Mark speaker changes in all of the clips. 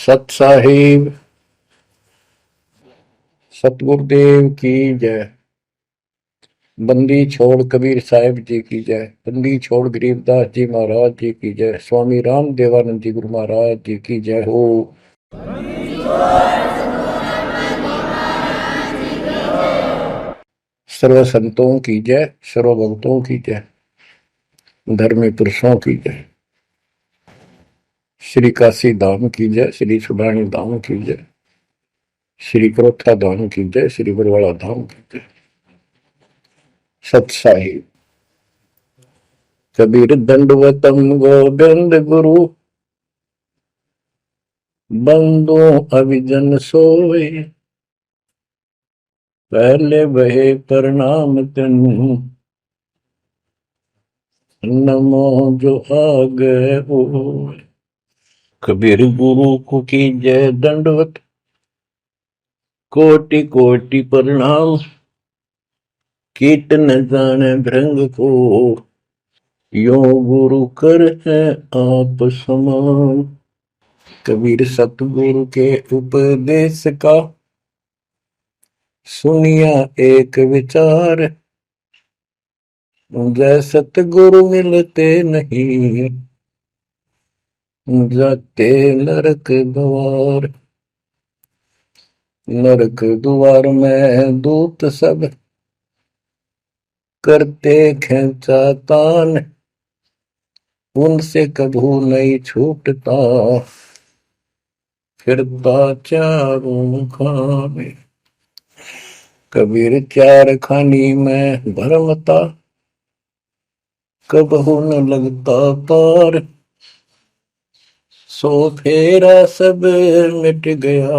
Speaker 1: सत साहिब सतगुरुदेव की जय। बंदी छोड़ कबीर साहिब जी की जय। बंदी छोड़ गरीबदास जी महाराज जी की जय। स्वामी राम देवानंद जी गुरु महाराज जी की जय हो। सर्व संतों की जय, सर्व भक्तों की जय, धर्मी पुरुषों की जय। श्री काशी धाम की जय, श्री सुडानी धाम की जय, श्री क्रोथा धाम की जय, श्री बरवाड़ा धाम की जय। सत साहिब कबीर दंडवतम गोविंद गुरु, बंदो अभिजन सोए, पहले बहे प्रणाम तेनु, नमो जो आगे हो। कबीर गुरु को की जय दंडवत, कोटि कोटि प्रणाम, कीट न जाने भृंग को, यो गुरु कर है आप समान। कबीर सतगुरु के उपदेश का सुनिया एक विचार, जय सतगुरु मिलते नहीं, जाते नरक द्वार। नरक द्वार में दूत सब करते खेचा तान, उनसे कभू नहीं छूटता, फिरता चारों खाने। कबीर चार खानी में भरमता, कबहू न लगता पार, सो फेरा सब मिट गया,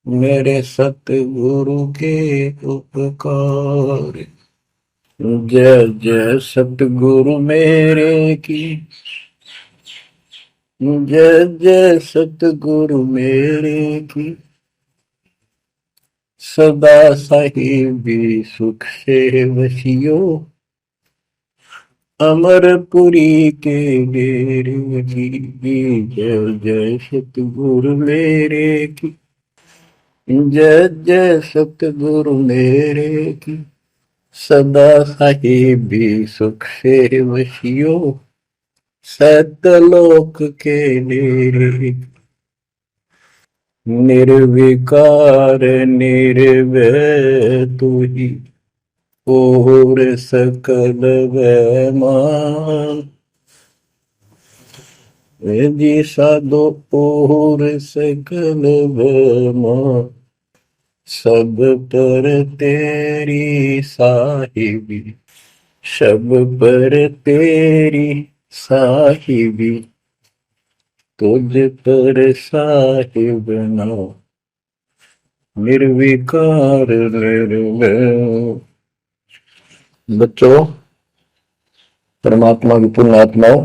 Speaker 1: मेरे सतगुरु के उपकार। जय जय सतगुरु मेरे की, जय जय सतगुरु मेरे की, सदा साहिबी सुख से वसियो, अमरपुरी के डेरे की। जय जय सतगुरु मेरे की, जय जय सतगुरु मेरे की, सदा साहिबी सुख से वसियो, सतलोक के डेरे। निर्विकार निर्भय तू ही, और सकल वैमान, जी साधो और सकल वैमान, सब पर तेरी साहिबी, सब पर तेरी साहिबी, तुझ पर साहिब ना, निर्विकार निर्भय। बच्चों, परमात्मा की पुण्य आत्माओं,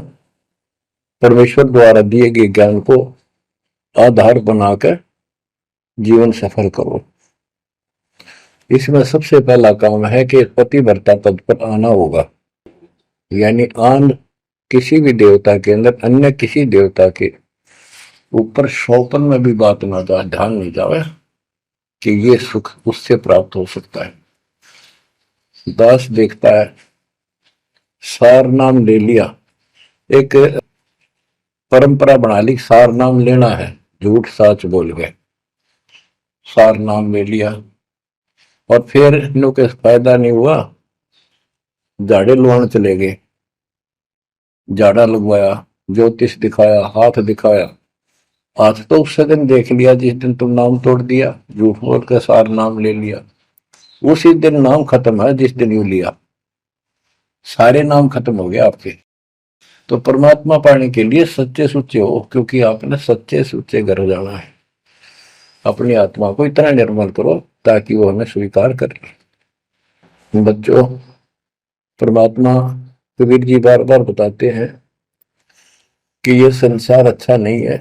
Speaker 1: परमेश्वर द्वारा दिए गए ज्ञान को आधार बनाकर जीवन सफल करो। इसमें सबसे पहला काम है कि पतिव्रता पद पर आना होगा, यानी आन किसी भी देवता के अंदर अन्य किसी देवता के ऊपर शौपन में भी बात ना जाए, ध्यान नहीं जाए कि ये सुख उससे प्राप्त हो सकता है। दास देखता है, सार नाम ले लिया, एक परंपरा बना ली, सार नाम लेना है, झूठ साच बोल गए, सार नाम ले लिया और फिर इनों के फायदा नहीं हुआ, झाड़े लुहान चले गए, झाड़ा लगवाया, ज्योतिष दिखाया, हाथ दिखाया, हाथ तो उस दिन देख लिया जिस दिन तुम नाम तोड़ दिया, झूठ बोल कर सार नाम ले लिया, उसी दिन नाम खत्म है जिस दिन यू लिया, सारे नाम खत्म हो गए आपके। तो परमात्मा पाने के लिए सच्चे सुच्चे हो, क्योंकि आपने सच्चे सुच्चे घर जाना है। अपनी आत्मा को इतना निर्मल करो ताकि वो हमें स्वीकार करे। बच्चों, परमात्मा कबीर जी बार बार बताते हैं कि ये संसार अच्छा नहीं है,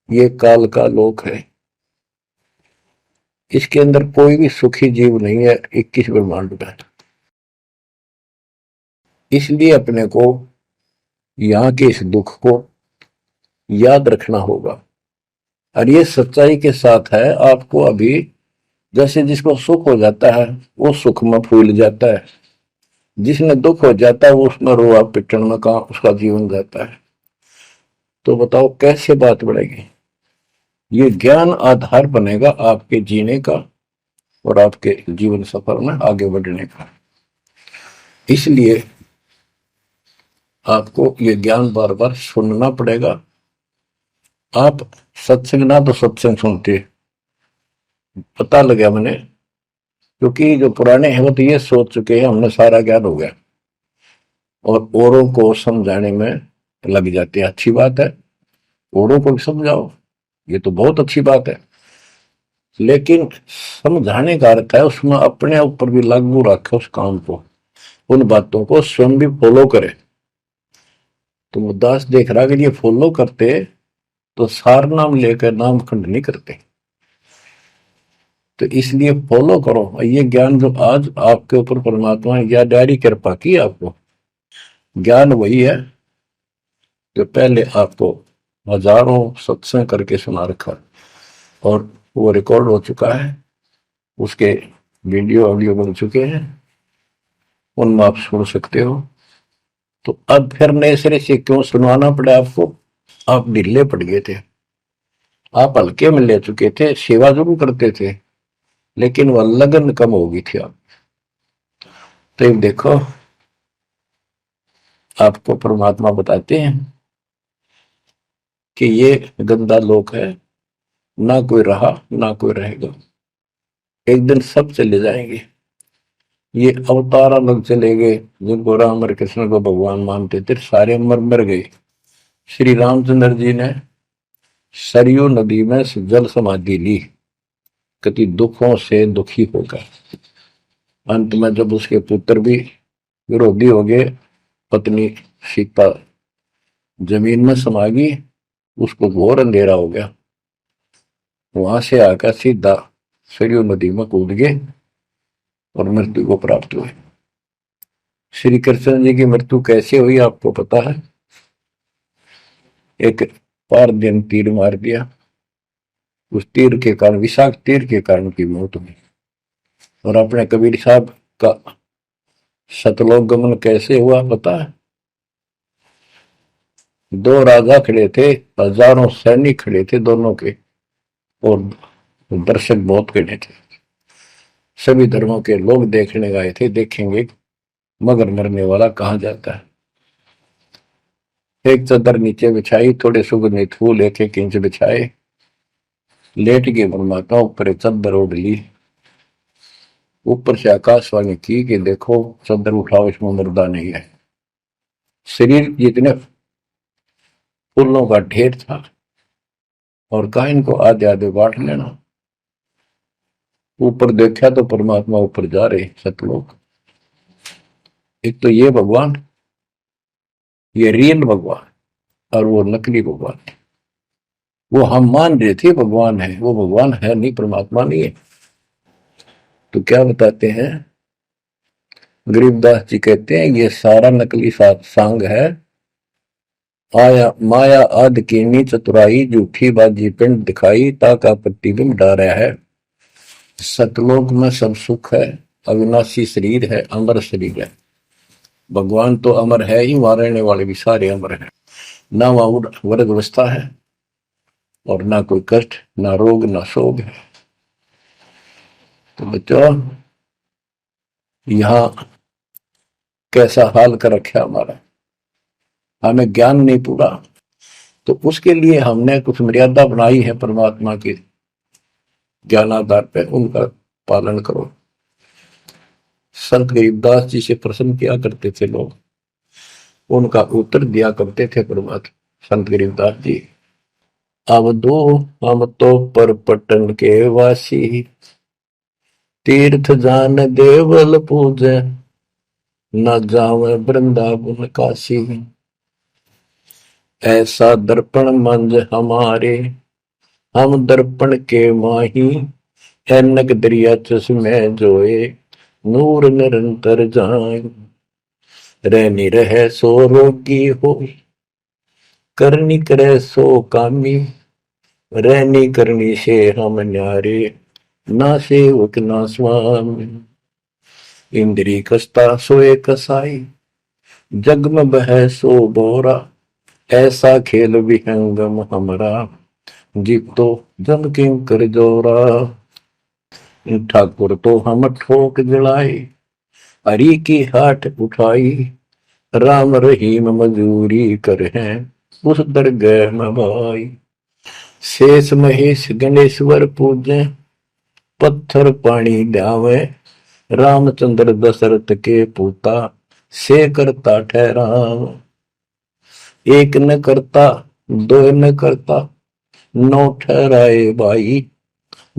Speaker 1: ये काल का लोक है, इसके अंदर कोई भी सुखी जीव नहीं है 21 ब्रह्मांड में। इसलिए अपने को यहाँ के इस दुख को याद रखना होगा। और ये सच्चाई के साथ है। आपको अभी जैसे जिसको सुख हो जाता है वो सुख में फूल जाता है, जिसने दुख हो जाता है वो उसमें रोआ पिटन में कहा उसका जीवन जाता है। तो बताओ कैसे बात बढ़ेगी। ये ज्ञान आधार बनेगा आपके जीने का और आपके जीवन सफर में आगे बढ़ने का। इसलिए आपको ये ज्ञान बार बार सुनना पड़ेगा। आप सत्संग ना तो सत्संग सुनते, पता लगा मैंने, क्योंकि जो पुराने हैं वो तो ये सोच चुके हैं हमने सारा ज्ञान हो गया, और औरों को समझाने में लग जाते हैं। अच्छी बात है, औरों को भी समझाओ, ये तो बहुत अच्छी बात है। लेकिन समझाने का अर्थ है उसमें अपने ऊपर भी लागू रखे उस काम को, उन बातों को स्वयं भी फॉलो करे। तो मुद्दास देख रहा कि ये फॉलो करते तो सार नाम लेकर नाम खंड नहीं करते। तो इसलिए फॉलो करो ये ज्ञान जो आज आपके ऊपर परमात्मा ने या डायरी कृपा की आपको। ज्ञान वही है जो पहले आपको हजारों सत्संग करके सुना रखा और वो रिकॉर्ड हो चुका है, उसके वीडियो ऑडियो बन चुके हैं, उनमें आप सुन सकते हो। तो अब फिर नए सिरे से क्यों सुनवाना पड़ा आपको। आप ढीले पड़ गए थे, आप हल्के में ले चुके थे, सेवा जरूर करते थे लेकिन वह लगन कम हो गई थी आप। तो देखो आपको परमात्मा बताते हैं कि ये गंदा लोक है, ना कोई रहा ना कोई रहेगा, एक दिन सब चले जाएंगे। ये अवतार अलग चले गए, जिनको राम और कृष्ण को भगवान मानते थे सारे मर मर गए। श्री रामचंद्र जी ने सरयू नदी में जल समाधि ली, कति दुखों से दुखी होकर। अंत में जब उसके पुत्र भी विरोधी हो गए, पत्नी सीता जमीन में समा गई, उसको घोर अंधेरा हो गया। वहां से आकर सीधा सरयू नदी में कूद गए और मृत्यु को प्राप्त हुए। श्री कृष्ण जी की मृत्यु कैसे हुई आपको पता है। एक पार दिन तीर मार दिया, उस तीर के कारण, विषाक्त तीर के कारण की मौत हुई। और अपने कबीर साहब का सतलोक गमन कैसे हुआ पता है। दो राजा खड़े थे, हजारों सैनिक खड़े थे दोनों के, और दर्शक बहुत खड़े थे। सभी धर्मों के लोग देखने गए थे, देखेंगे मगर मरने वाला कहां जाता है। एक चादर नीचे बिछाई, थोड़े सुगंधित फूल एक एक इंच बिछाए, लेट के परमात्मा ऊपर चादर ओढ़ ली। ऊपर से आकाशवाणी की कि देखो चादर उठाओ, इसमें मुर्दा नहीं है। शरीर जितने फूलों का ढेर था, और कहा इनको आधे आधे बांट लेना। ऊपर देखा तो परमात्मा ऊपर जा रहे सतलोक। एक तो ये भगवान, ये रियल भगवान, और वो नकली भगवान। वो हम मान रहे थे भगवान है, वो भगवान है नहीं, परमात्मा नहीं है। तो क्या बताते हैं गरीबदास जी, कहते हैं ये सारा नकली सांग है। आया माया आदि कीनी चतुराई, झूठी बाजी पिंड दिखाई, ताका प्रतिबिंब डारा है। सतलोक में सब सुख है, अविनाशी शरीर है, अमर शरीर है। भगवान तो अमर है ही, वहां रहने वाले भी सारे अमर है। ना वहां वर्ग अवस्था है, और ना कोई कष्ट, ना रोग, ना शोक है। तो बच्चों यहां कैसा हाल कर रखा हमारा, हमें ज्ञान नहीं पूरा, तो उसके लिए हमने कुछ मर्यादा बनाई है परमात्मा के ज्ञान आधार पे, उनका पालन करो। संत गरीबदास जी से प्रश्न किया करते थे लोग, उनका उत्तर दिया करते थे परमात्मा संत गरीबदास जी। अब दो हम तो पर पटन के वासी, तीर्थ जान देवल पूजे, न जावे वृंदावन काशी। ऐसा दर्पण मंज हमारे, हम दर्पण के माही, ऐनक दरिया चश्मे जोए, नूर निरंतर जाए। रहनी रहे सो रोगी हो, करनी करे सो कामी, रहनी करनी से हम न्यारे, ना सेवक ना स्वामी। इंद्री कसता सोए कसाई, जग में बह सो बोरा, ऐसा खेल विहंगम हमरा, जीव तो जम किं कर जोरा। ठाकुर तो हम ठोक जड़ाई, हरि की हाट उठाई, राम रहीम मजूरी कर हैं, उस दरगह में भाई। शेष महेश गणेश्वर पूजे, पत्थर पानी ल्यावे, रामचंद्र दशरथ के पूता, से करता ठहराव। एक न करता दो न करता, नौ ठहराए भाई,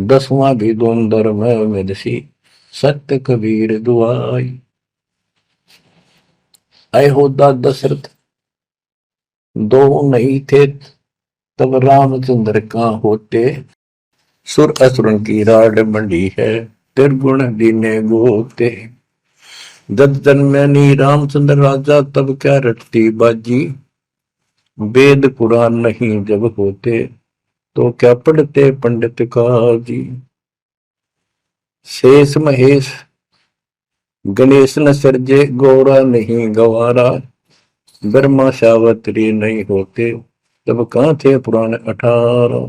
Speaker 1: दसवां भी द्वंद्व में मेदसी, सत्य कबीर दुआई। आए होता दशरथ दो नहीं थे, तब रामचंद्र का होते, सुर असुरन की राड मंडी है, त्रिगुण दीने गोते। जब जन्मनी रामचंद्र राजा, तब क्या रटती बाजी, वेद पुराण नहीं जब होते, तो क्या पढ़ते पंडित काजी। शेष महेश गणेश न सर्जे, गौरा नहीं गवारा, ब्रह्मा सावत्री नहीं होते, तब कहां थे पुराण 18।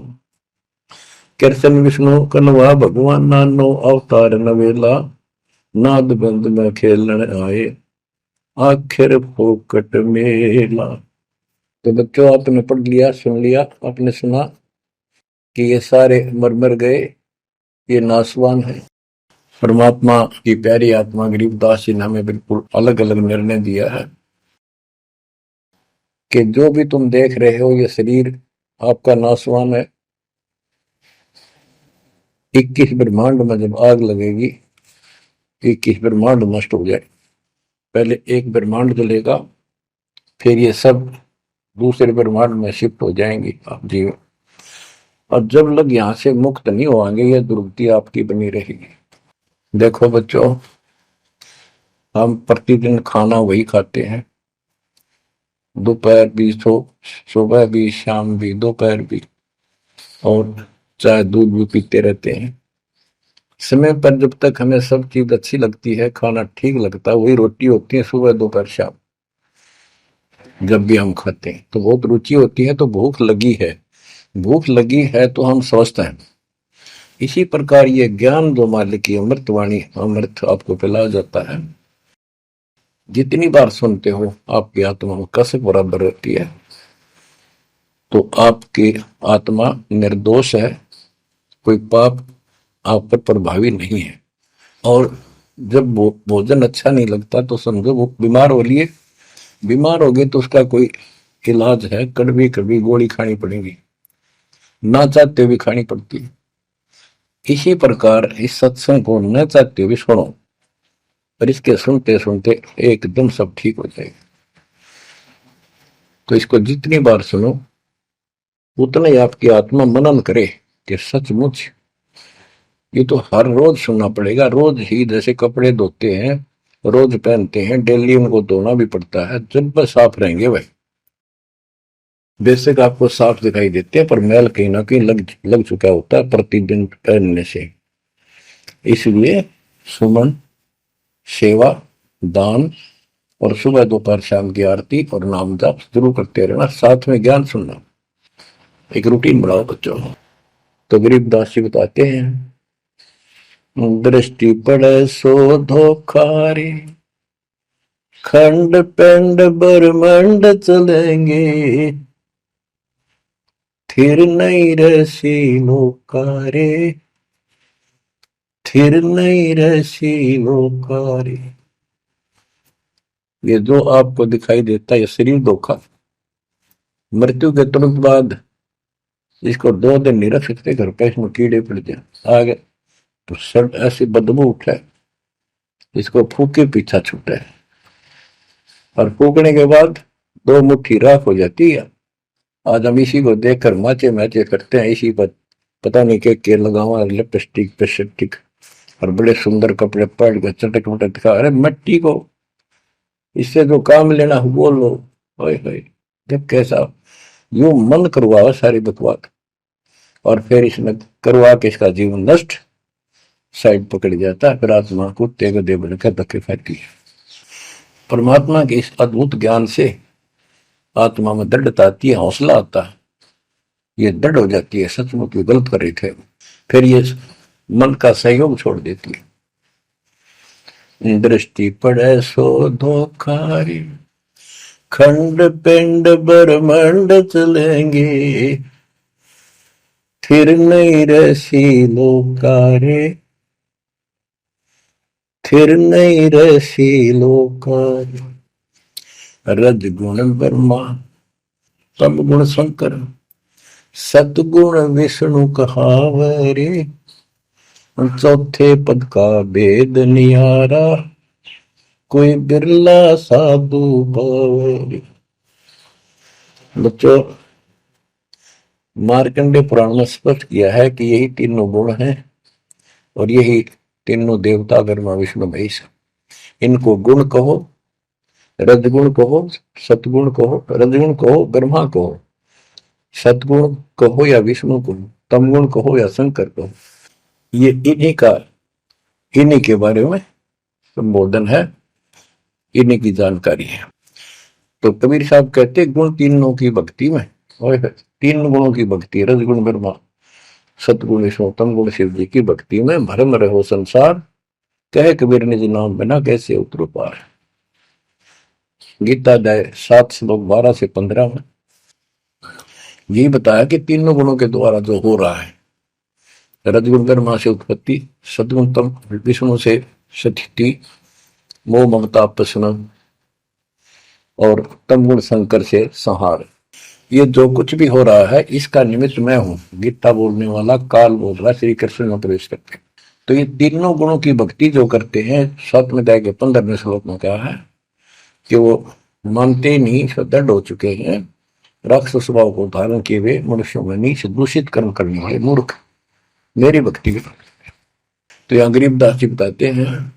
Speaker 1: कृष्ण विष्णु कन्वा भगवान, नानो अवतार नवेला, नाद बंद में खेलन आए, आखिर फोकट मेला। तो बच्चों आपने पढ़ लिया, सुन लिया, आपने सुना कि ये सारे मर मर गए, ये नासवान है। परमात्मा की प्यारी आत्मा गरीबदास जी ने हमें बिल्कुल अलग अलग निर्णय दिया है कि जो भी तुम देख रहे हो ये शरीर आपका नासवान है। 21 ब्रह्मांड में जब आग लगेगी, 21 ब्रह्मांड नष्ट हो जाए, पहले एक ब्रह्मांड जलेगा, फिर ये सब दूसरे ब्रह्मांड में शिफ्ट हो जाएंगे आप जीव। और जब लग यहां से मुक्त नहीं होंगे, ये दुर्गति आपकी बनी रहेगी। देखो बच्चों, हम प्रतिदिन खाना वही खाते हैं, दोपहर भी, सुबह भी, शाम भी, दोपहर भी, और चाय दूध भी पीते रहते हैं। समय पर जब तक हमें सब चीज अच्छी लगती है, खाना ठीक लगता है, वही रोटी होती है सुबह दोपहर शाम। जब भी हम खाते हैं तो बहुत रुचि होती है, तो भूख लगी है, भूख लगी है तो हम स्वस्थ हैं। इसी प्रकार ये ज्ञान जो मालिक की अमृतवाणी, अमृत आपको पिलाया जाता है, जितनी बार सुनते हो आपकी आत्मा में कसक बराबर रहती है। तो आपकी आत्मा निर्दोष है, कोई पाप आप पर प्रभावी नहीं है। और जब भोजन अच्छा नहीं लगता तो समझो वो बीमार हो लिए, बीमार हो गए तो उसका कोई इलाज है, कड़वी कड़वी गोली खानी पड़ेगी, ना चाहते हुए खानी पड़ती है। इसी प्रकार इस सत्संग को न चाहते हुए सुनो, और इसके सुनते सुनते एकदम सब ठीक हो जाएगा। तो इसको जितनी बार सुनो उतना ही आपकी आत्मा मनन करे कि सचमुच ये तो हर रोज सुनना पड़ेगा। रोज ही जैसे कपड़े धोते हैं, रोज पहनते हैं, डेली उनको धोना भी पड़ता है, जब बस साफ रहेंगे वह बेशक आपको साफ दिखाई देते हैं, पर मैल कहीं ना कहीं लग चुका होता है प्रतिदिन पहनने से। इसलिए सुमन, सेवा, दान और सुबह दोपहर शाम की आरती और नाम जाप जरूर करते रहना, साथ में ज्ञान सुनना, एक रूटीन बनाओ बच्चों। तो गरीबदास जी बताते हैं, दृष्टि पड़े सो धोखारी, खंड पिंड ब्रह्मांड चलेंगे, थिर नहीं रसी लोकारे, थिर नहीं रसी लोकारे। ये जो आपको दिखाई देता है ये शरीर धोखा, मृत्यु के तुरंत बाद इसको 2 दिन नहीं रख सकते घर पे, इसमें कीड़े पड़ जाए आगे तो सब ऐसी बदबू उठे, इसको फूके पीछा छूटे, और फूकने के बाद 2 मुट्ठी राख हो जाती है। आज हम इसी को देखकर माचे मैचे करते हैं, इसी पर पता नहीं क्या लगावा, लिपस्टिक पेस्टिक और बड़े सुंदर कपड़े पहन कर चटक मटक दिखा। अरे मिट्टी को इससे जो काम लेना वो लो, जब कैसा यूं मन करवा सारी बकवास, और फिर इसने करवा के इसका जीवन नष्ट साइड पकड़ जाता है। फिर आत्मा कुत्ते गधे बनकर धक्के खाती है। परमात्मा के इस अद्भुत ज्ञान से आत्मा में दृढ़ता आती है, हौसला आता है, ये दृढ़ हो जाती है, सचमुच गलत कर रहे थे। फिर ये मन का सहयोग छोड़ देती है। दृष्टि पड़े सो धोखारी, खंड पिंड ब्रह्मांड चलेंगे, फिर नहीं रसी लोकारे, फिर नहीं रसी लोकारे। रजगुण ब्रह्मा, तम गुण शंकर, सतगुण विष्णु कहावरे, चौथे पद का भेद नियारा, कोई बिरला साधु पावरे। बच्चों, मार्कंडे पुराण में स्पष्ट किया है कि यही तीनों गुण हैं और यही तीनों देवता ब्रह्मा विष्णु महेश। इनको गुण कहो, रजगुण कहो, सतगुण कहो, रजगुण कहो ब्रह्मा कहो, सतगुण कहो या विष्णु कहो, तमगुण कहो या शंकर कहो, ये इन्हीं के बारे में संबोधन है, इन्हीं की जानकारी है। तो कबीर साहब कहते गुण तीनों की भक्ति में, और तीन गुणों की भक्ति, रजगुण ब्रह्मा, सतगुण विष्णु, तमगुण शिव जी की भक्ति में भरम रहो संसार, कहे कबीर निज नाम बिना कैसे उतरो पार। गीता अध्याय 7 श्लोक 12 से 15 में यही बताया कि तीनों गुणों के द्वारा जो हो रहा है, रजगुण ब्रह्मा से उत्पत्ति, सदगुण तम विष्णु से स्थिति, मोह ममता प्रश्न, और तमगुण शंकर से संहार, ये जो कुछ भी हो रहा है इसका निमित्त मैं हूं। गीता बोलने वाला काल बोल रहा, श्री कृष्ण में प्रवेश करते। तो ये तीनों गुणों की भक्ति जो करते हैं, 7वें अध्याय के 15वें श्लोक में कहा है कि वो मानते नहीं, दृढ़ हो चुके हैं, राक्षस स्वभाव को धारण किए हुए मनुष्यों में नीच दूषित कर्म करने वाले मूर्ख मेरी भक्ति में। तो यहाँ गरीबदास जी बताते हैं,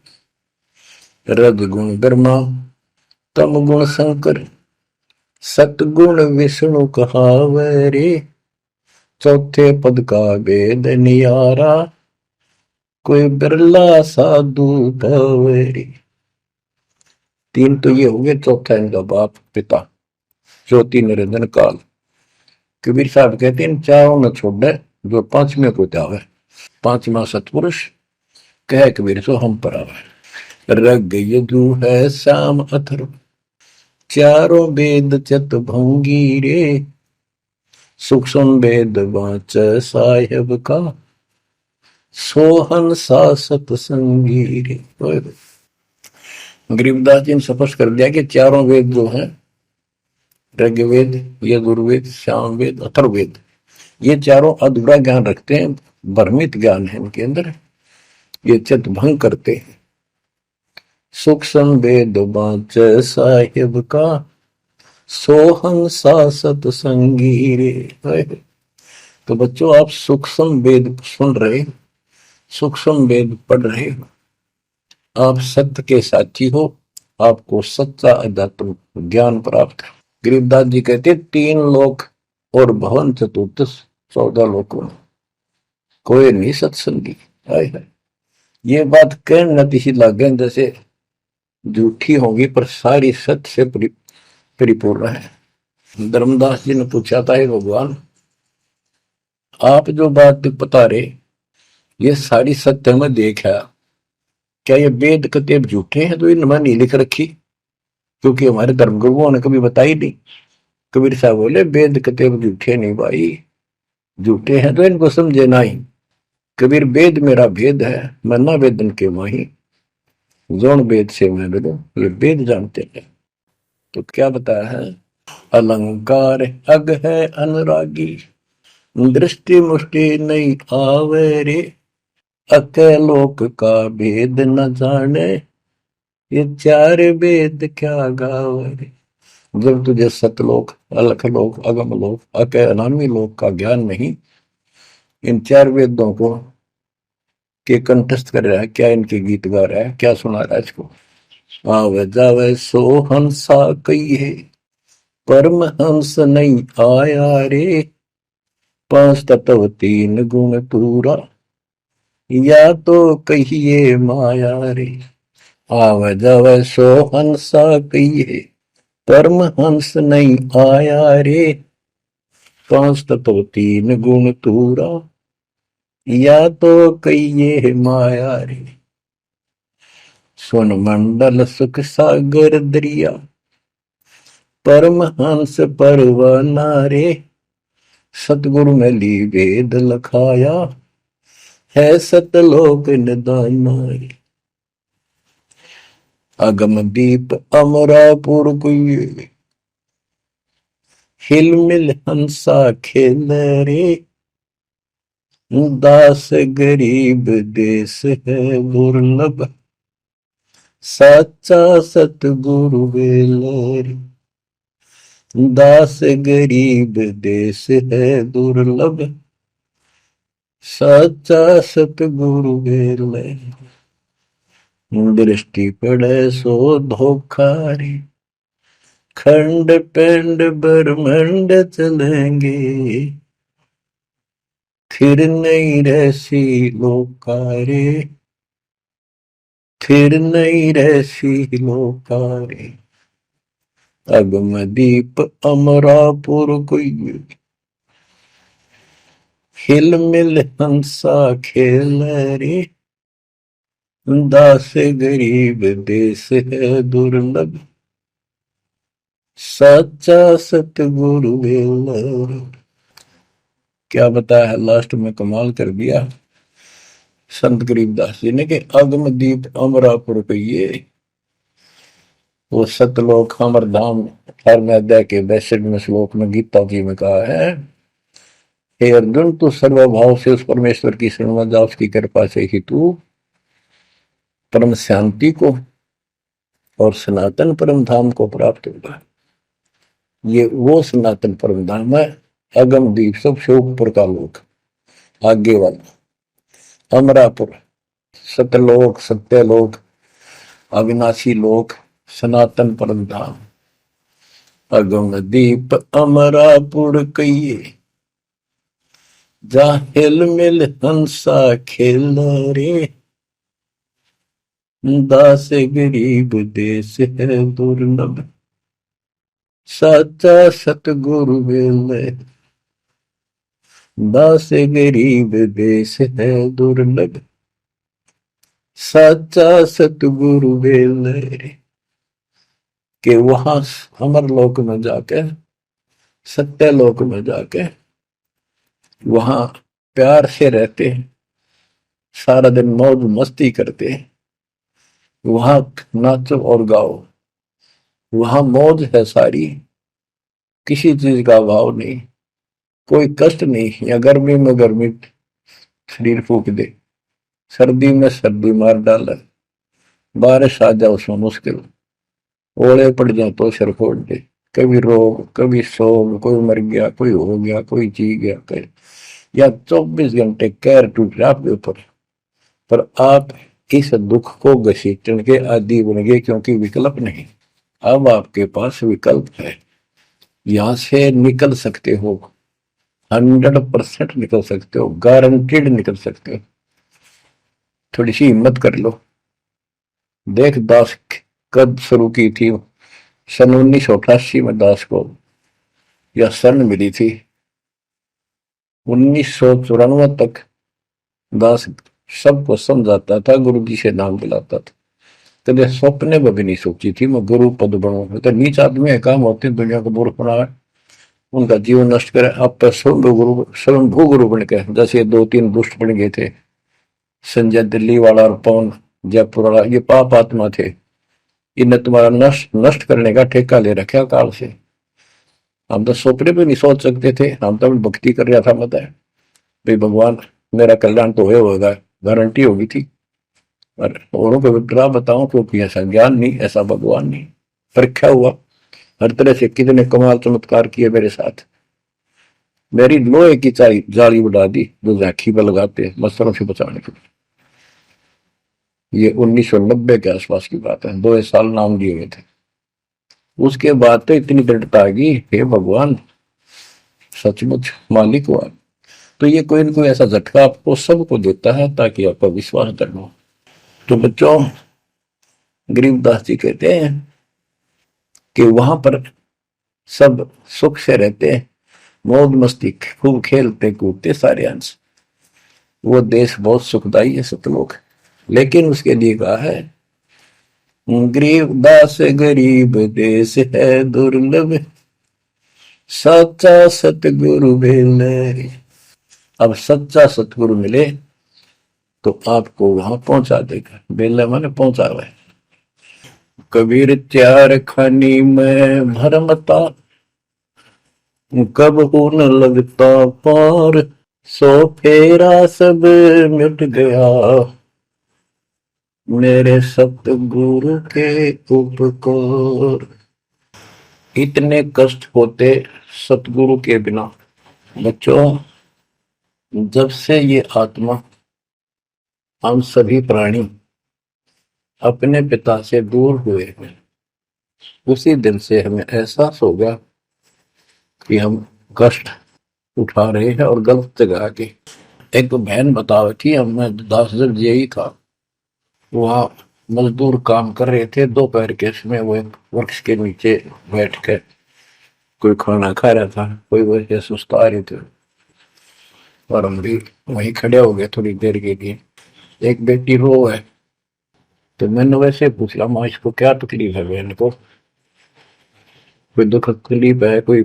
Speaker 1: रजगुण ब्रह्मा, तमगुण शंकर, सतगुण विष्णु कहावरे, चौथे पद का भेद नियारा, कोई बिरला साधु पावरे। तीन तो ये हो गए, चौथा इनका बाप पिता ज्योति निरंजन काल। कबीर साहब कहते हैं चारों न छोड़े जो पांचवें को जावे, पांचवा सतपुरुष कह कबीर सो हम पर आवे। रग यदु है श्याम अथर्व, चारों वेद चत भंगी रे, सूक्ष्म वेद वाच साहेब का, सोहन सा सतसंगी रे। गरीबदास जी ने स्पष्ट कर दिया कि चारों वेद जो हैं, ऋग्वेद, यजुर्वेद, सामवेद, अथर्ववेद, ये चारों अधूरा ज्ञान रखते हैं, भ्रमित ज्ञान है इनके अंदर, ये चित भंग करते हैं। सूक्ष्म वेद बाच साहिब का, सोहन सा सतसंगी रे। तो बच्चों, आप सूक्ष्म वेद सुन रहे, सूक्ष्म वेद पढ़ रहे, आप सत्य के साथी हो, आपको सच्चा अध्यात्म ज्ञान प्राप्त है। गरीबदास जी कहते 3 लोक और भवन चतुर्दश 14 लोकों में कोई नहीं सत्संगी। ये बात कहने नतीशी लागे जैसे झूठी होगी, पर सारी सत्य से परिपूर्ण है। धर्मदास जी ने पूछा था, भगवान आप जो बात बता रहे ये सारी सत्य में देखा, क्या ये वेद कतेब झूठे हैं तो इनमें नहीं लिख रखी? क्योंकि हमारे धर्म गुरुओं ने कभी बताई नहीं। कबीर साहब बोले वेद कतेब झूठे नहीं भाई, झूठे हैं तो इनको समझे नहीं। कबीर वेद मेरा भेद है, मैं ना वेदन के माही, जोन वेद से मैं बोलो, ये वेद जानते हैं। तो क्या बताया है, अलंकार अग है अनुरागी, दृष्टि मुष्टि नहीं आवे रे, अकलोक का भेद न जाने, ये 4 वेद क्या गावे। जब तुझे सतलोक, अलखलोक, अगमलोक, अक अनामी लोक का ज्ञान नहीं, इन 4 वेदों को के कंठस्थ कर रहा है, क्या इनके गीत गा रहा है, क्या सुना रहा है इसको। आवे जावे सो हंसा कही है, परमहंस नहीं आया रे, पांच तत्व तीन गुण पूरा, या तो कहिए माया रे, आव जव सो हंसा कहिए। परमहंस नहीं आया रे, पांच तत्व तीन गुण पूरा, या तो कहिए माया रे। सुन मंडल सुख सागर दरिया, परमहंस परवाना रे, सतगुरु में ली वेद लखाया, है सतलोक निदाना रे। अगम दीप अमरापुर कुए, हिल मिल हंसा खेल रे, दास गरीब देश है दुर्लभ, साचा सतगुरु वेल रे। दास गरीब देश है दुर्लभ, साचा सतगुरु वेल रे। दृष्टि पड़े सो धोखा रे, खंड पिंड ब्रह्मंड चलेंगे, फिर नहीं रहसी लोकारे, फिर नहीं रहसी लोकारे। अगम दीप अमरापुर कोई, हिल मिल हंसा खेल रे, दास गरीब देश है दुर्लभ, सच्चा सतगुरु वेल। क्या बताया लास्ट में, कमाल कर दिया संत गरीबदास जी ने कि अगम दीप अमरापुर पे ये वो सतलोक अमर धाम 18वें अध्याय के 62वें श्लोक में गीता जी में कहा है, हे अर्जुन तू सर्वभाव से उस परमेश्वर की शरण में जा, उसकी कृपा से ही तू परम शांति को और सनातन परम धाम को प्राप्त होगा। ये वो सनातन परम धाम है, अगम दीप सबसे ऊपर का लोक, आगे वाला अमरापुर, सतलोक सत्यलोक अविनाशी लोक, सनातन परम धाम। अगम दीप अमरापुर कहिए, जा हिल मिल हंसा खेल रे, दास गरीब देश है दुर्लभ, साचा सतगुरु वेल। दास गरीब देश है दुर्लभ, साचा सतगुरु वेल। कि वहां अमर लोक में जाके, सत्य लोक में जाके वहां प्यार से रहते, सारा दिन मौज मस्ती करते, वहां नाचो और गाओ, वहां मौज है सारी, किसी चीज का अभाव नहीं, कोई कष्ट नहीं। या गर्मी में गर्मी शरीर फूक दे, सर्दी में सर्दी मार डाले, बारिश आ जाए उसमें मुश्किल, ओले पड़ जाए तो सिर फोड़ दे, कभी रोग कभी शोक, कोई मर गया कोई हो गया कोई जी गया कोई, या 24 घंटे कैर टूट रहा आपके ऊपर, पर आप इस दुख को घसीटने के आदि बन गए, क्योंकि विकल्प नहीं। अब आपके पास विकल्प है, यहां से निकल सकते हो, 100% निकल सकते हो, गारंटीड निकल सकते हो। थोड़ी सी हिम्मत कर लो। देख दास कब शुरू की थी, सन 1988 में दास को यह शरण मिली थी। 1994 तक दास सबको समझाता था, गुरु जी से नाम दिलाता था, कदे सपने में भी नहीं सोची थी मैं गुरु पद बनूं। तो नीच आदमी है, काम होते दुनिया को मूर्ख बनाए, उनका जीवन नष्ट करे, आप स्वयंभू गुरु बन के, जैसे 2-3 दुष्ट बन गए थे, संजय दिल्ली वाला और पवन जयपुर वाला, ये पाप आत्मा थे, इन्हें तुम्हारा नष्ट करने का ठेका ले रखा काल से। हम तो सपने भी नहीं सोच सकते थे, हम तो भक्ति कर रहा था, बताए भाई भगवान मेरा कल्याण तो होगा, गारंटी होगी थी। और औरों को विद्रा बताऊं क्योंकि ऐसा ज्ञान नहीं, ऐसा भगवान नहीं। परीक्षा हुआ हर तरह से, कितने कमाल चमत्कार किए मेरे साथ, मेरी लोहे की जाली उड़ा दी जो झांकी पर लगाते मच्छरों से बचाने के लिए। ये 1990 के आसपास की बात है, 2 साल नाम दिए हुए थे। उसके बाद तो इतनी दृढ़ता आ गई, हे भगवान सचमुच मालिक हुआ। तो ये कोई ना कोई ऐसा झटका आपको सबको देता है ताकि आपका विश्वास दृढ़ हो। तो बच्चों, गरीबदास जी कहते हैं कि वहां पर सब सुख से रहते हैं, मौज मस्ती खूब खेलते कूदते सारे अंश। वो देश बहुत सुखदाई है सतलोक, लेकिन उसके लिए कहा है गरीबदास गरीब देश है दुर्लभ, सच्चा सतगुरु मिले। अब सच्चा सतगुरु मिले तो आपको वहां पहुंचा देगा। बेला माने पहुंचा हुआ है। कबीर चार खानी में भरमता, कब हो न लगता पार, सो फेरा सब मिट गया, मेरे सतगुरु के उपकार। इतने कष्ट होते सतगुरु के बिना। बच्चों, जब से ये आत्मा, हम सभी प्राणी अपने पिता से दूर हुए हैं, उसी दिन से हमें एहसास हो गया कि हम कष्ट उठा रहे हैं और गलत जगह के। एक बहन बता रही थी, हमें 10 दिन यही था, वहाँ मजदूर काम कर रहे थे, दोपहर के समय वो एक वृक्ष के नीचे बैठ कर कोई खाना खा रहा था, कोई वैसे सुस्ता रहे थे और हम भी वहीं खड़े हो गए थोड़ी देर के लिए। एक बेटी रो है, तो मैंने वैसे पूछा, माँ इसको क्या तकलीफ है, बहन को कोई दुख तकलीफ है, कोई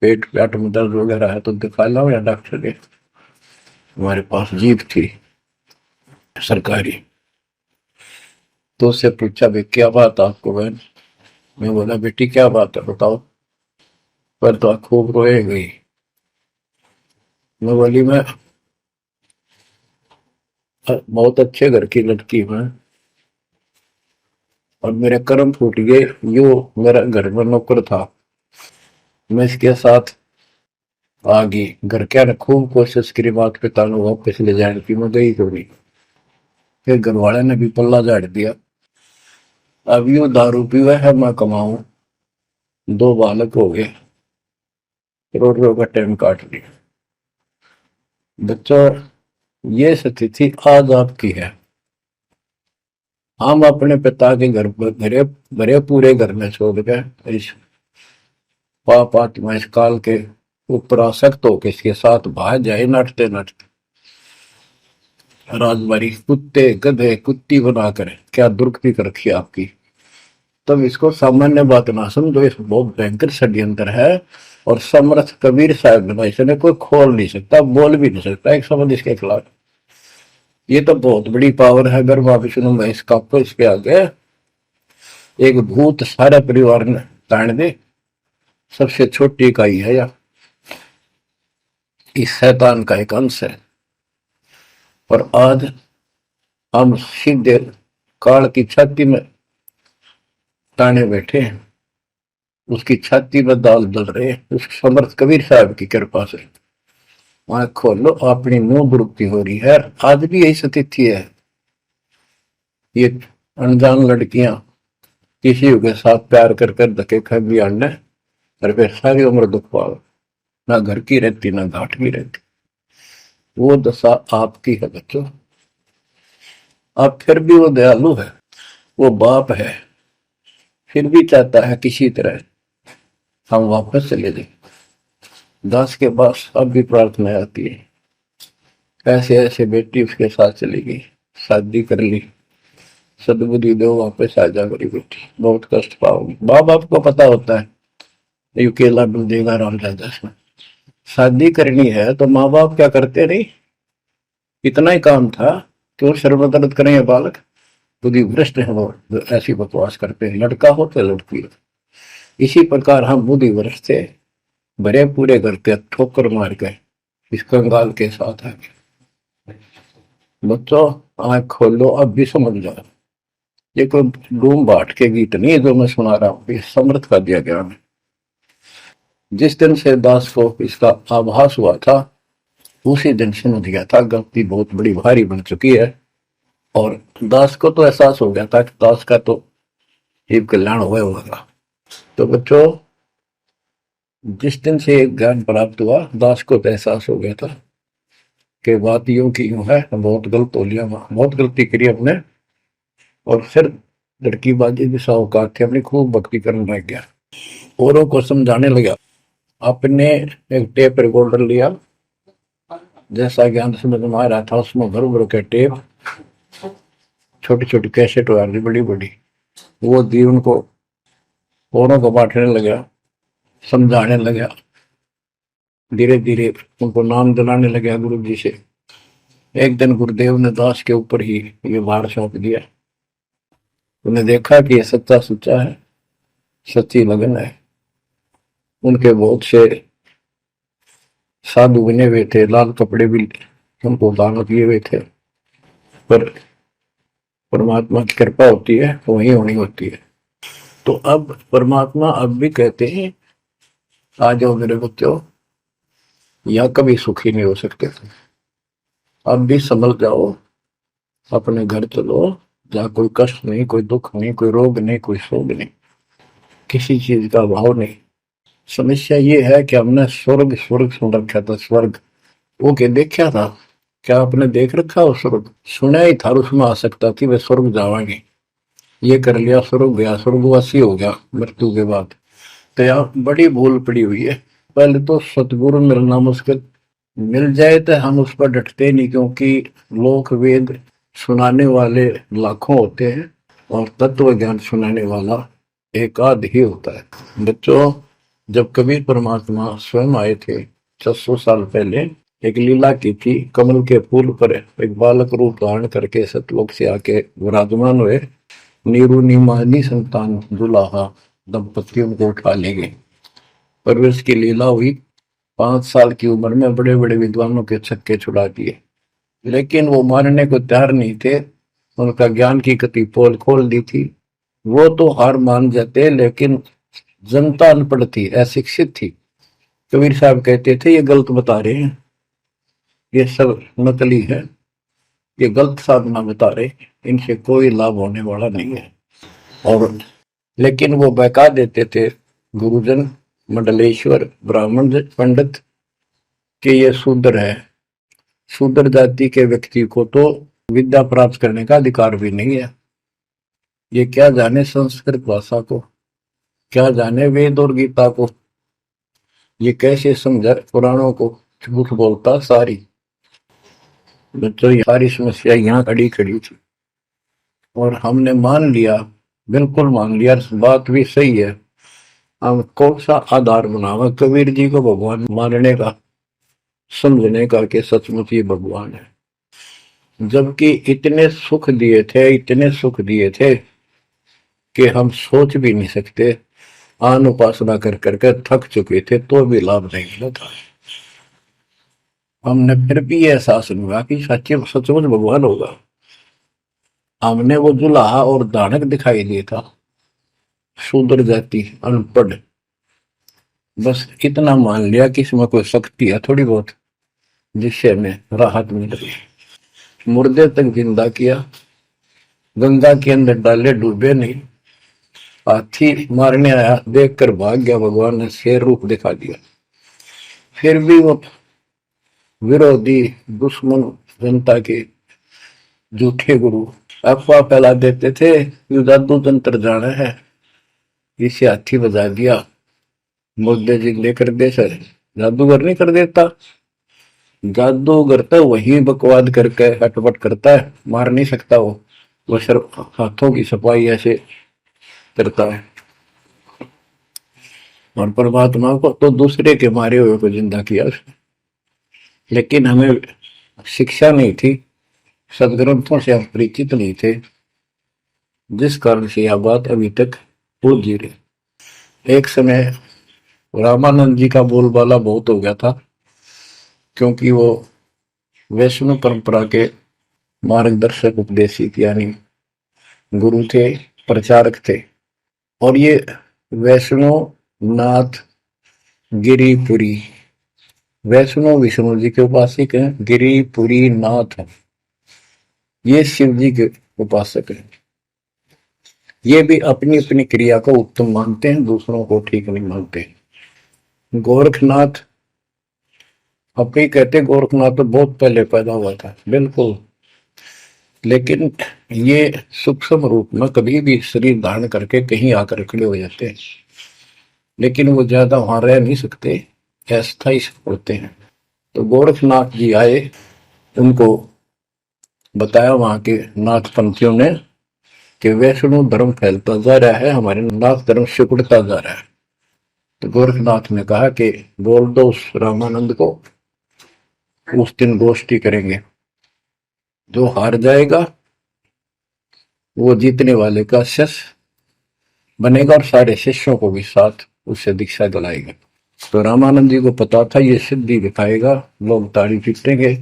Speaker 1: पेट पेट में दर्द वगैरह है तो दिखा लाओ या डॉक्टर के। हमारे पास जीप थी सरकारी, तो उससे पूछा भाई क्या बात आपको बहन। मैं बोला बेटी क्या बात है बताओ। पर तो खूब रोए गई। मैं बोली मैं बहुत अच्छे घर की लड़की हूँ और मेरे कर्म फूट गए। यो मेरा घर में नौकर था, मैं इसके साथ आ गई। घर क्या ने खूब कोशिश करी माता पिता ने वापस ले जाने की, मैं गई थोड़ी। फिर घर वाले ने भी पल्ला झाड़ दिया। अब यो दारू पीवा है, मैं कमाऊं, 2 बालक हो गए, करोड़ों का टाइम काट लिया। बच्चों, ये स्थिति आज आपकी है। हम अपने पिता के घर पर भरे भरे पूरे घर में छोड़ के इस पाप आत्मा इस काल के ऊपर आसक्त हो के इसके साथ भाग जाए नटते नटते। राजबारी कुत्ते गधे कुत्ती बनाकर क्या दुर्गति कर रखी आपकी। तब इसको सामान्य बात ना समझो, इस बहुत भयंकर षड्यंत्र है। और समर्थ कबीर साहब ने इसने कोई खोल नहीं सकता, बोल भी नहीं सकता एक शब्द इसके खिलाफ। ये तो बहुत बड़ी पावर है। अगर वापिस मैं इसका इसके आगे एक भूत सारे परिवार ने ताण दे, सबसे छोटी इकाई है या इस शैतान का एक अंश है। और आज हम सीधे काल की छाती में ताने बैठे हैं, उसकी छाती में दाल दल रहे हैं उस समर्थ कबीर साहब की कृपा से। वहां खोलो, अपनी मुंह बुरुक्ति हो रही है। आज भी यही स्थिति है। ये अनजान लड़कियां किसी के साथ प्यार कर कर धके खा भी आने और फिर सारी उम्र दुख पाओ, ना घर की रहती ना घाट की रहती। वो दशा आपकी है बच्चों। अब फिर भी वो दयालु है, वो बाप है, फिर भी चाहता है किसी तरह हम वापस चले जाए। दास के पास अब भी प्रार्थना आती है, ऐसे ऐसे बेटी उसके साथ चली गई, शादी कर ली, सदबुद्धि दो वापस आ जा मेरी बेटी, बहुत कष्ट पाओगी। माँ बाप को पता होता है ये केला डूबेगा राम राजा में। शादी करनी है तो माँ बाप क्या करते नहीं, इतना ही काम था क्यों शर्मदर्द करें ये बालक। बुद्धि भ्रष्ट है वो, ऐसी बकवास करते हैं, लड़का हो तो लड़की हो। इसी प्रकार हम बुद्धि भ्रष्ट थे, भरे पूरे घर के ठोकर मार गए इस कंगाल के साथ आगे। बच्चों, आंख खोलो, अब भी समझ जाओ। ये कोई डूम बाट के गीत नहीं है जो मैं सुना रहा हूँ, ये समर्थ का दिया गया है। जिस दिन से दास को इसका आभास हुआ था उसी दिन समझ गया था गलती बहुत बड़ी भारी बन चुकी है। और दास को तो एहसास हो गया था कि दास का तो जीव कल्याण हुआ होगा। तो बच्चों, जिस दिन से ज्ञान प्राप्त हुआ, दास को तो एहसास हो गया था कि बात यूं की यूं है, बहुत गलत हो लिया, बहुत गलती करी अपने। और फिर लड़की बाजी भी साहूकार थे, अपनी खूब भक्ति करने लग गया, औरों को समझाने लगा। अपने एक टेप रिकॉर्डर लिया, जैसा ज्ञान समझ में आ रहा था उसमें भर भर के टेप, छोटी छोटी कैसेट आ रही बड़ी बड़ी, वो दी उनको, औरों को बांटने लगा, समझाने लगा, धीरे धीरे उनको नाम दिलाने लगा गुरु जी से। एक दिन गुरुदेव ने दास के ऊपर ही ये भार सौंप दिया। उन्हें देखा कि ये सच्चा सुच्चा है, सच्ची लगन है। उनके बहुत से साधु बने हुए थे, लाल कपड़े भी उनको दान दिए हुए थे, पर परमात्मा की कृपा होती है तो वही होनी होती है। तो अब परमात्मा अब भी कहते हैं, आ जाओ मेरे बच्चों, या कभी सुखी नहीं हो सकते थे, अब भी संभल जाओ, अपने घर चलो, जहाँ कोई कष्ट नहीं, कोई दुख नहीं, कोई रोग नहीं, कोई शोक नहीं, किसी चीज का अभाव नहीं। समस्या ये है कि हमने स्वर्ग स्वर्ग सुन रखा था, स्वर्ग वो के देखा था, क्या आपने देख रखा हो स्वर्ग? सुना ही था, उसमें आ सकता थी वे स्वर्ग जावांगे, ये कर लिया स्वर्ग गया, स्वर्गवासी हो गया मृत्यु के बाद। तो यार बड़ी भूल पड़ी हुई है। पहले तो सतगुरु मिलना मुश्किल, मिल जाए तो हम उस पर डटते नहीं, क्योंकि लोक वेद सुनाने वाले लाखों होते हैं और तत्व ज्ञान सुनाने वाला एक आध ही होता है। बच्चों, जब कबीर परमात्मा स्वयं आए थे 600 साल पहले, एक लीला की थी, कमल के फूल पर एक बालक रूप धारण करके सतलोक से आके विराजमान हुए, नीरू नीमानी संतान दुलाहा दंपति उनको उठा ले गए। परवेश की लीला हुई, 5 साल की उम्र में बड़े बड़े विद्वानों के छक्के छुड़ा दिए, लेकिन वो मारने को तैयार नहीं थे। उनका ज्ञान की कति पोल खोल दी थी, वो तो हार मान जाते, लेकिन जनता अनपढ़ थी, अशिक्षित थी। कबीर साहब कहते थे ये गलत बता रहे हैं, ये सब नकली है, ये गलत साधना बता रहे, इनसे कोई लाभ होने वाला नहीं है। और लेकिन वो बहका देते थे गुरुजन, मंडलेश्वर, ब्राह्मण पंडित, कि ये शूद्र है। शूद्र जाति के व्यक्ति को तो विद्या प्राप्त करने का अधिकार भी नहीं है। ये क्या जाने संस्कृत भाषा को, क्या जाने वेद और गीता को, ये कैसे समझा पुराणों को, झूठ बोलता सारी। बच्चों, सारी समस्या यहाँ खड़ी खड़ी थी और हमने मान लिया, बिल्कुल मान लिया, बात भी सही है। हम कौन सा आधार बनावा कबीर जी को भगवान मानने का, समझने का कि सचमुच ही भगवान है, जबकि इतने सुख दिए थे, इतने सुख दिए थे कि हम सोच भी नहीं सकते। आन उपासना कर करके थक चुके थे तो भी लाभ नहीं मिला था। हमने फिर भी ये एहसास नहीं हुआ कि सच्चे सचमुच भगवान होगा। हमने वो जुलाहा और दानक दिखाई दिया था, शूद्र जाति, अनपढ़, बस इतना मान लिया कि इसमें कोई शक्ति है थोड़ी बहुत, जिससे हमें राहत मिल रही। मुर्दे तक जिंदा किया, गंगा के अंदर डाले, डूबे नहीं। हाथी मारने आया, देखकर भाग गया, भगवान ने शेर रूप दिखा दिया। फिर भी वो विरोधी दुश्मन जनता के झूठे गुरु अफवाह फैला देते थे, ये जादू तंत्र जाना है, इसे हाथी बजा दिया, मुर्दे जिंदे कर दे। सर जादूगर नहीं कर देता, जादूगर तो वही बकवाद करके हटपट करता है, मार नहीं सकता वो सिर्फ हाथों की सफाई ऐसे करता है। और परमात्मा को तो दूसरे के मारे हुए को जिंदा किया उसने। लेकिन हमें शिक्षा नहीं थी, सदग्रंथों से हम परिचित नहीं थे, जिस कारण से यह बात अभी तक पूछ जी रही। एक समय रामानंद जी का बोलबाला बहुत हो गया था, क्योंकि वो वैष्णव परंपरा के मार्गदर्शक, उपदेशित यानी गुरु थे, प्रचारक थे। और ये वैष्णव नाथ गिरिपुरी, वैष्णव विष्णु जी के उपासक हैं, गिरिपुरी नाथ है, ये शिव जी के उपासक हैं। ये भी अपनी अपनी क्रिया को उत्तम मानते हैं, दूसरों को ठीक नहीं मानते। गोरखनाथ अपने कहते गोरखनाथ तो बहुत पहले पैदा हुआ था, बिल्कुल, लेकिन ये सूक्ष्म रूप में कभी भी शरीर धारण करके कहीं आकर खड़े हो जाते हैं, लेकिन वो ज्यादा वहां रह नहीं सकते, अस्थायी होते हैं। तो गोरखनाथ जी आए, उनको बताया वहां के नाथ पंथियों ने कि वैष्णव धर्म फैलता जा रहा है, हमारे नाथ धर्म सिकुड़ता जा रहा है। तो गोरखनाथ ने कहा कि बोल दो उस रामानंद को, उस दिन गोष्ठी करेंगे, जो हार जाएगा वो जीतने वाले का शिष्य बनेगा और सारे शिष्यों को भी साथ उससे दीक्षा दिलाएगा। तो रामानंद जी को पता था ये सिद्धि दिखाएगा, लोग ताड़ी पीटेंगे,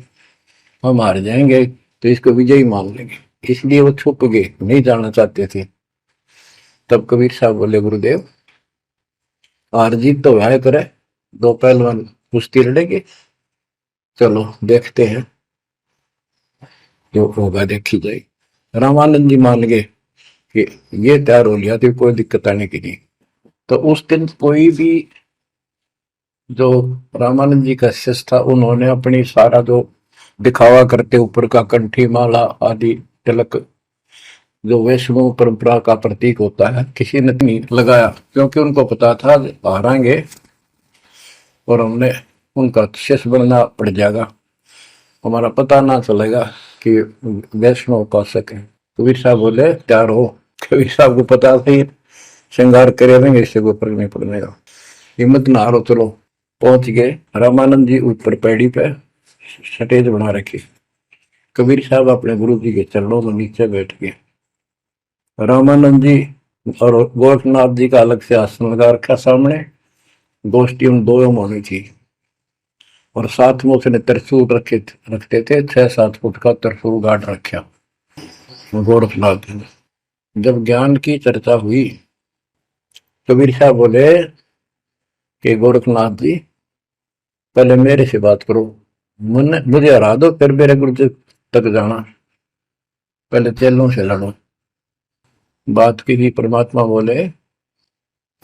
Speaker 1: हम हार जाएंगे, तो इसको विजयी मान लेंगे, इसलिए वो छुप गए, नहीं जाना चाहते थे। तब कबीर साहब बोले गुरुदेव, हार जीत तो वह करे, दो पहलवान कुश्ती लड़ेंगे, चलो देखते हैं, जो होगा देखी जाए। रामानंद जी मान गए कि ये तैयार हो लिया, तो कोई दिक्कत आने की नहीं। तो उस दिन कोई भी जो रामानंद जी का शिष्य था, उन्होंने अपनी सारा जो दिखावा करते ऊपर का कंठी माला आदि तिलक, जो वैष्णव परंपरा का प्रतीक होता है, किसी ने नहीं लगाया, क्योंकि उनको पता था हारेंगे और हमने उनका शिष्य बनना पड़ जाएगा, हमारा पता ना चलेगा कि वैष्णव उपासक है। कबीर साहब बोले तैयार हो। कबीर साहब को पता था श्रृंगार करे रहेंगे, इससे कोई फर्क नहीं पड़ने का, हिम्मत ना हारो, चलो। पहुंच गए, रामानंद जी ऊपर पैड़ी पे स्टेज बना रखी, कबीर साहब अपने गुरु जी के चरणों में नीचे बैठ गए, रामानंद जी और गोरखनाथ जी का अलग से आसन लगा रखा सामने, गोष्ठी उन दो में होनी थी, और साथ में उसने त्रिशूल रखते थे, 6-7 फुट का त्रिशूल गाड़ रखा गोरखनाथ ने। जब ज्ञान की चर्चा हुई, कबीर साहब बोले कि गोरखनाथ जी पहले मेरे से बात करो, मुझे हरा दो, फिर मेरे गुरु जी तक जाना, पहले चेलों से लड़ो। बात की थी, परमात्मा बोले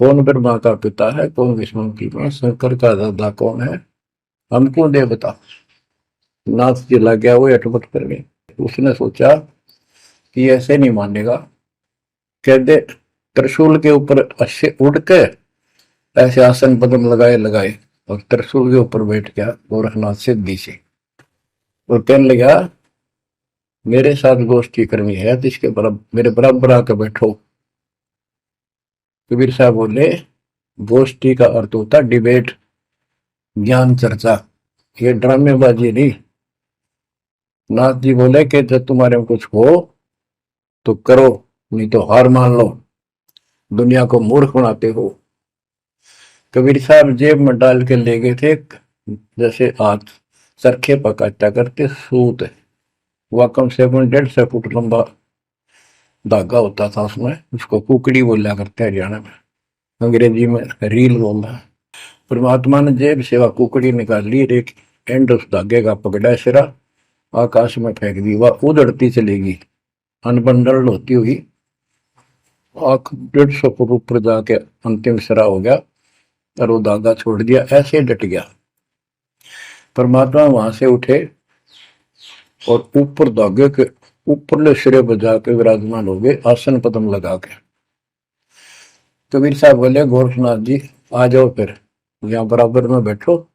Speaker 1: कौन ब्रह्मा का पिता है, कौन विष्णु की मां, शंकर का दादा कौन है, हमको दे बता। नाथ जी लग गया, वो अटपट कर गए। उसने सोचा कि ऐसे नहीं मानेगा, कह दे त्रिशूल के ऊपर अच्छे उड़ के ऐसे आसन पदम लगाए लगाए, और त्रिशूल के ऊपर बैठ गया गोरखनाथ सिद्धि से, और कहने लगा मेरे साथ गोष्ठी करनी है तो इसके बराबर, मेरे बराबर आकर बैठो। कबीर साहब बोले गोष्ठी का अर्थ होता डिबेट, ज्ञान चर्चा, ये ड्रामेबाजी नहीं। नाथ जी बोले कि जब तुम्हारे में कुछ हो तो करो, नहीं तो हार मान लो, दुनिया को मूर्ख बनाते हो। कबीर साहब जेब में डाल के ले गए थे, जैसे हाथ चरखे पकाता करते सूत, वह कम से कम 150 फुट लंबा धागा होता था उसमें, उसको कुकड़ी बोला करते हरियाणा में, अंग्रेजी में रील बोलना। परमात्मा ने जेब से वह कुकड़ी निकाल ली, एक एंड उस धागे का पकड़ा, सिरा आकाश में फेंक दी, वह उड़ती चलेगी अनबंडल होती हुई, 150 फुट ऊपर जाके अंतिम सिरा हो गया, और वो धागा छोड़ दिया, ऐसे डट गया। परमात्मा वहां से उठे और ऊपर धागे के ऊपरले सिरे पर जाके विराजमान हो गए, आसन पदम लगा के। कबीर साहब बोले गोरखनाथ जी आ जाओ, फिर यहाँ बराबर में बैठो,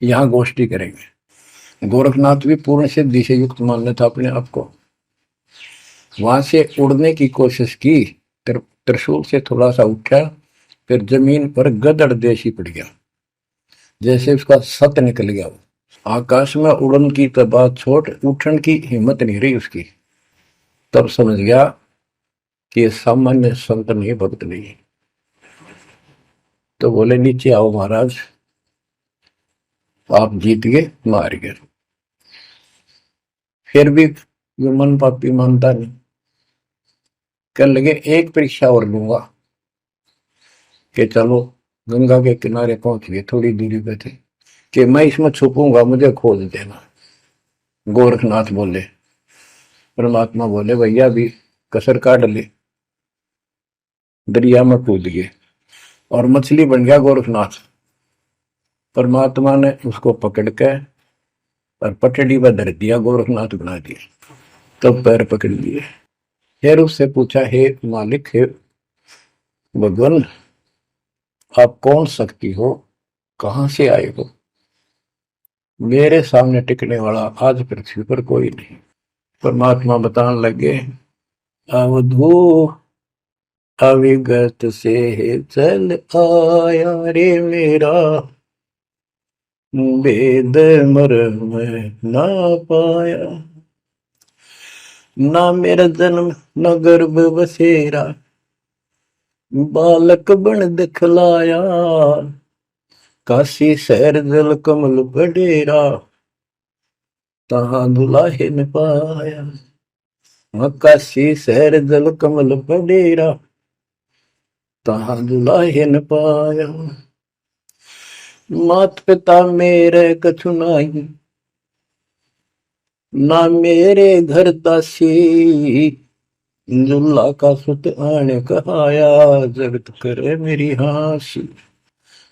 Speaker 1: यहाँ गोष्ठी करेंगे। गोरखनाथ भी पूर्ण सिद्धि से युक्त मान लेता अपने आप को, वहां से उड़ने की कोशिश की, त्रिशूल से थोड़ा सा उठा, फिर जमीन पर गदड़ देशी पड़ गया, जैसे उसका सत निकल गया। आकाश में उड़न की तो बात छोड़, उठन की हिम्मत नहीं रही उसकी। तब समझ गया कि ये सामान्य संत नहीं, भक्त नहीं। तो बोले नीचे आओ महाराज, आप जीत गए, मार गए। फिर भी ये मन पापी मानता नहीं, कहने लगे एक परीक्षा और लूंगा, कि चलो गंगा के किनारे पहुंच गए, थोड़ी दूरी पे थे, कि मैं इसमें छुपूंगा, मुझे खोज देना। गोरखनाथ बोले, परमात्मा बोले भैया भी कसर काट ले, दरिया में कूद गए और मछली बन गया गोरखनाथ। परमात्मा ने उसको पकड़ के और पटड़ी पर धर दिया, गोरखनाथ बना दिया। तब पैर पकड़ लिए। फिर उससे पूछा, हे मालिक, हे भगवान, आप कौन शक्ति हो, कहां से आए हो? मेरे सामने टिकने वाला आज पृथ्वी पर कोई नहीं। परमात्मा बताने लगे, अवधू अविगत से चल आया रे मेरा, वेद मर्म ना पाया। ना मेरा जन्म न गर्भ बसेरा, बालक बन दिखलाया। काशी शहर जल कमल बडेरा, तहां दुलाहे न पाया। काशी शहर जल कमल बडेरा, तहां दुलाहे न पाया। मात पिता मेरे कछु नाही, ना मेरे घर दासी। जुल्ला का सुत आने कहाया, जगत करे मेरी हासी।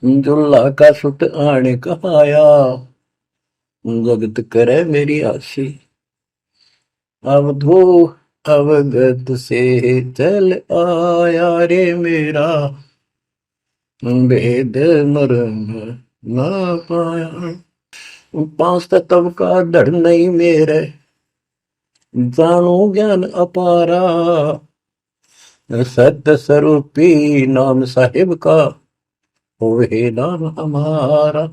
Speaker 1: जुल्ला का सुत आने कहाया, जगत करे मेरी हासी। अवधू अवगत से चल आया रे मेरा, वेद मर्म ना पाया। पांच तत्व का धड़ नहीं मेरे, जानू ज्ञान अपारा। सत्य स्वरूपी नाम साहिब का, होवे नाम हमारा।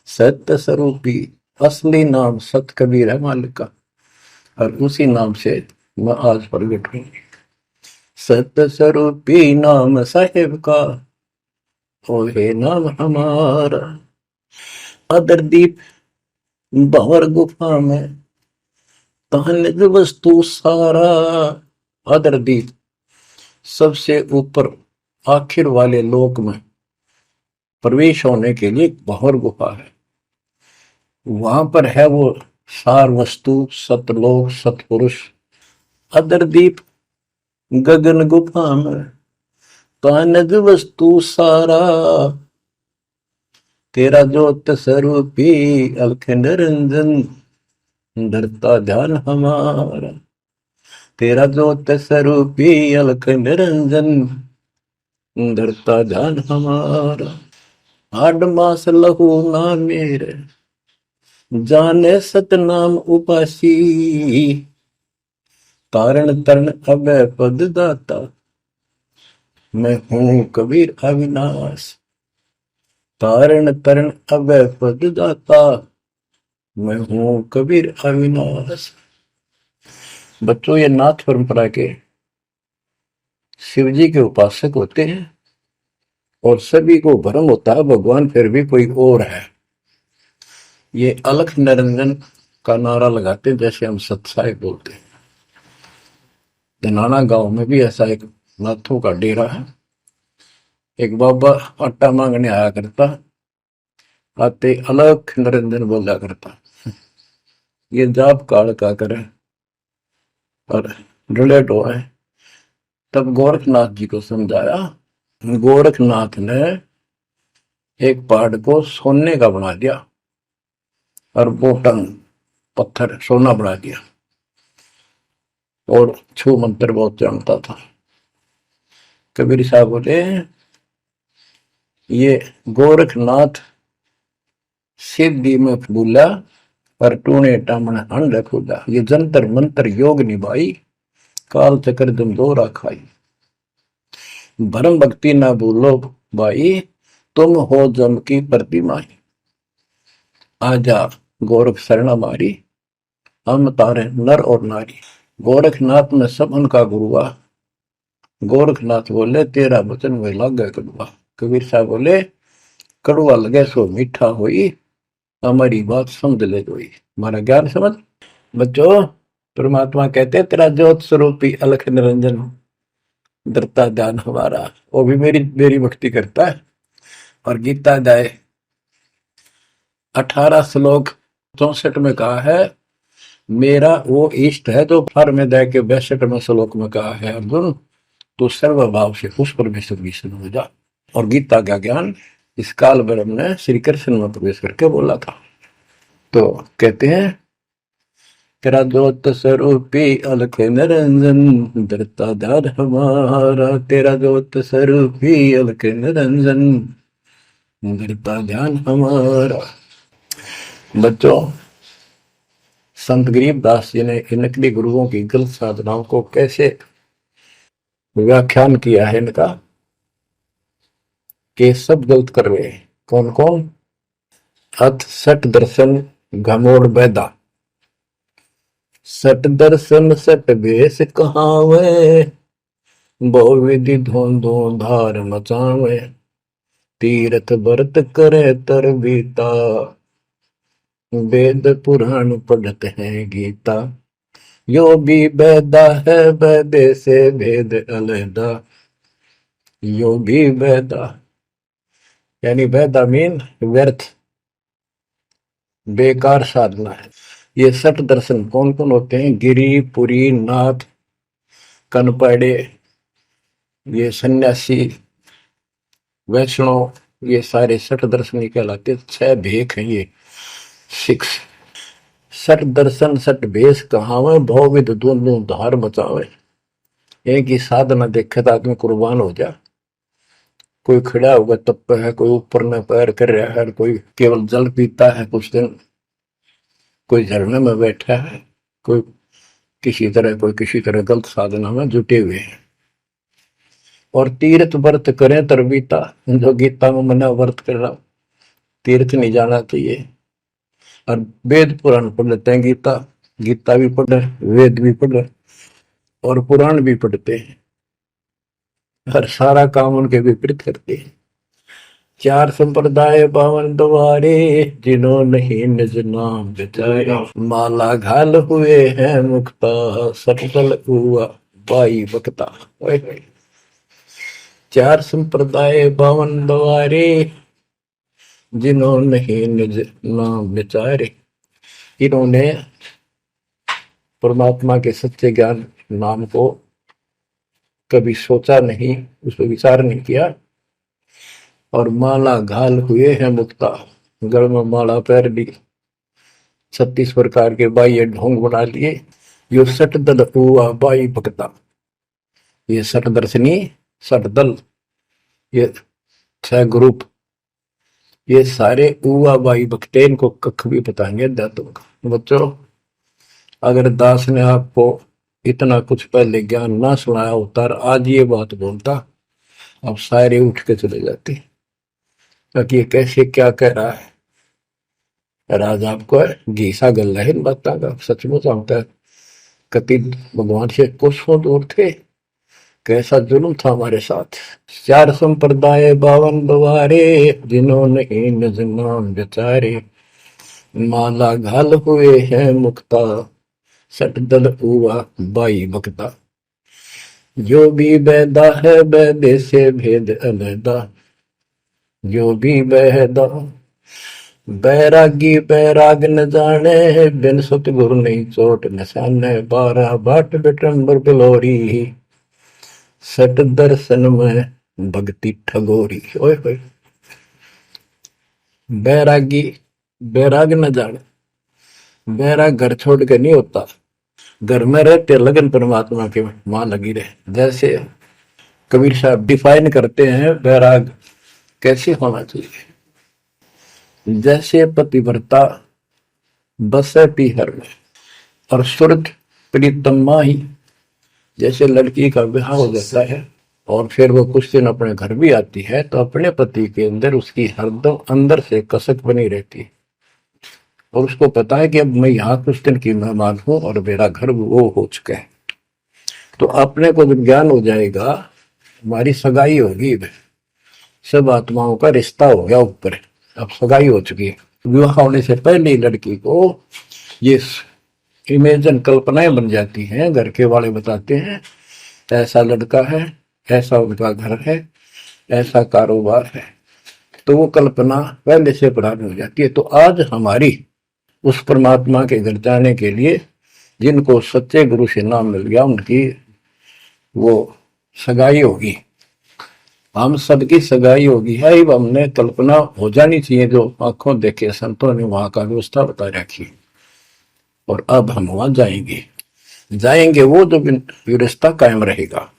Speaker 1: सत्य स्वरूपी असली नाम सत कबीर है मालिक का, और उसी नाम से मैं आज प्रगट हूं। सत्य स्वरूपी नाम साहिब का, होवे नाम हमारा। अदरदीप भंवर गुफा में, तहनिज वस्तु सारा। अदरदीप सबसे ऊपर आखिर वाले लोक में प्रवेश होने के लिए भंवर गुफा है। वहां पर है वो सार वस्तु, सतलोक, सतपुरुष। अदरदीप गगन गुफा में, तहनिज वस्तु सारा। तेरा ज्योत स्वरूपी अलख निरंजन, धरता ध्यान हमारा। तेरा ज्योत स्वरूपी अलख निरंजन, धरता ध्यान हमारा। हाड मास लहू ना मेरे, जाने सतनाम उपासी। तारण तरण अभय पद दाता, मैं हूं कबीर अविनाश। तारण तरण अभय पद दाता, मैं हूं कबीर अविनाश। बच्चों, ये नाथ परंपरा के शिव जी के उपासक होते हैं और सभी को भ्रम होता है भगवान फिर भी कोई और है। ये अलख निरंजन का नारा लगाते हैं, जैसे हम सत्साई बोलते हैं। धनाना गांव में भी ऐसा एक नाथों का डेरा है। एक बाबा आटा मांगने आया करता, आते अलख निरंजन बोला करता। ये जाप काल का करे और डले डोए। तब गोरखनाथ जी को समझाया। गोरखनाथ ने एक पहाड़ को सोने का बना दिया और बोटन पत्थर सोना बना दिया, और छू मंत्र बहुत जानता था। कबीर साहब बोले, ये गोरखनाथ सिद्धि में फूला पर टूने टामण अंड खुदा। ये जंतर मंत्र योग निभाई, काल चक्र तुम दोरा खाई। भरम भक्ति ना भूलो भाई, तुम हो जम की प्रतिमा। आजा गोरख शरण हमारी, हम तारे नर और नारी। गोरखनाथ में सब उनका गुरुआ। गोरखनाथ बोले, तेरा वचन में लागे कड़ुआ। कबीर साहब बोले, कड़ुआ लगे सो मीठा होई, हमारी बात समझ ले जोई। हमारा ज्ञान समझ। बच्चों, परमात्मा कहते, तेरा ज्योत स्वरूपी अलख निरंजन, धरता ध्यान हमारा। वो भी मेरी मेरी भक्ति करता है। और गीता अध्याय 18 श्लोक 64 में कहा है, मेरा वो इष्ट है जो फर में दे के 62वें श्लोक में कहा है, अर्जुन तो सर्वभाव से उस परमेश्वर की शरण हो जा। और गीता का ज्ञान इस काल ब्रह्म ने श्री कृष्ण में प्रवेश करके बोला था। तो कहते हैं तेरा ज्योत स्वरूपी अलख निरंजन धरता ध्यान हमारा, तेरा ज्योत स्वरूपी अलख निरंजन धरता ध्यान हमारा। बच्चों, संत गरीबदास जी ने इन नकली गुरुओं की गलत साधनाओं को कैसे व्याख्यान किया है इनका, कि सब गलत कर रहे हैं। कौन कौन? अथ सट दर्शन घमोड़ बैदा, सट दर्शन सट भेष कहावे, बहु विधि धोंधो धार मचावे, तीर्थ व्रत करे तर बीता, वेद पुराण पढ़त है गीता। यो भी बैदा है बैदे से भेद अलहदा, यो भी बैदा यानी बैदा मीन व्यर्थ, बेकार साधना है। ये सठ दर्शन कौन कौन होते हैं? गिरी, पुरी, नाथ, कनपड़े, ये सन्यासी, वैष्णव, ये सारे सठ दर्शन कहलाते। 6 भेख हैं ये, 6। सठ दर्शन सठ भेष कहावे, भौविध दोनों धार बचावे। एक ही साधना देखे तो आदमी कुर्बान हो जा। कोई खड़ा होगा तप है, कोई ऊपर में पैर कर रहा है, कोई केवल जल पीता है कुछ दिन, कोई झरने में बैठा है, कोई किसी तरह गलत साधना में जुटे हुए हैं। और तीर्थ व्रत करें तरबीता, जो गीता में मना व्रत कर रहा, तीर्थ नहीं जाना चाहिए। और वेद पुराण पढ़ लेते हैं, गीता भी पढ़ रहे, वेद भी पढ़ रहे और पुराण भी पढ़ते हैं, हर सारा काम उनके विपरीत करते हैं। 4 संप्रदाय पावन द्वारे, जिन्हों नहीं निज नाम बिचारे, माला घाल हुए हैं मुक्ता, सटल हुआ बाई बकता। 4 संप्रदाय पावन द्वारे, जिन्हों नहीं निज नाम बिचारे। इन्होंने परमात्मा के सच्चे ज्ञान नाम को कभी सोचा नहीं, उस पर विचार नहीं किया। और माला घाल हुए हैं मुक्ता, गल में माला पैर ली, 36 प्रकार के बाह्य ढोंग बना लिए। यो सट दल हुआ बाई भक्ता, ये सट दर्शनी, सट दल, ये 6 ग्रुप, ये सारे उवा बाई भक्ते, इनको कख भी बताएंगे दातों। बच्चों, अगर दास ने आपको इतना कुछ पहले ज्ञान ना सुनाया होता और आज ये बात बोलता, अब सारे उठ के चले जाते, ताकि ये कैसे क्या कह रहा है। राज आपको घीसा गल है इन बातों का, सचमुच आता है। कति भगवान से कोसों दूर थे, कैसा जुल्म था हमारे साथ। 4 संप्रदाय 52 बवारे, जिन्होंने निज नाम बेचारे, माला घाल हुए हैं मुक्ता, सट दल हुआ बाई बकता। जो भी बैदा है बैदे से भेद अलहदा, जो भी बैदा। बैरागी बैराग न जाने, बिन सतगुरु नहीं चोट निशाने, 12 बाट बिटम्बर बिलोरी, सट दर्शन में भक्ति ठगोरी। ओए होए, बैरागी बैराग न जाने, बैराग घर छोड़ के नहीं होता, घर में रहते लगन परमात्मा के वहां लगी रहे। जैसे कबीर साहब डिफाइन करते हैं बैराग कैसे होना चाहिए। जैसे पतिव्रता बसे पीहर में और सुरत प्रीतमा ही, जैसे लड़की का विवाह हो जाता है और फिर वो कुछ दिन अपने घर भी आती है, तो अपने पति के अंदर उसकी हरदम अंदर से कसक बनी रहती है, और उसको पता है कि अब मैं यहाँ कुछ दिन की मेहमान हूं और मेरा घर वो हो चुका है। तो अपने को जब ज्ञान हो जाएगा, हमारी सगाई होगी, सब आत्माओं का रिश्ता हो गया ऊपर, अब सगाई हो चुकी है। विवाह होने से पहले ही लड़की को ये इमेजन कल्पनाएं बन जाती हैं। घर के वाले बताते हैं ऐसा लड़का है, ऐसा उनका घर है, ऐसा कारोबार है, तो वो कल्पना पहले से पुरानी हो जाती है। तो आज हमारी उस परमात्मा के घर जाने के लिए जिनको सच्चे गुरु से नाम मिल गया, उनकी वो सगाई होगी, हम सबकी सगाई होगी है। अब हमने कल्पना हो जानी चाहिए, जो आंखों देखे संतों ने वहां का व्यवस्था बता रखी। और अब हम वहां जाएंगे, जाएंगे वो जो व्यवस्था कायम रहेगा।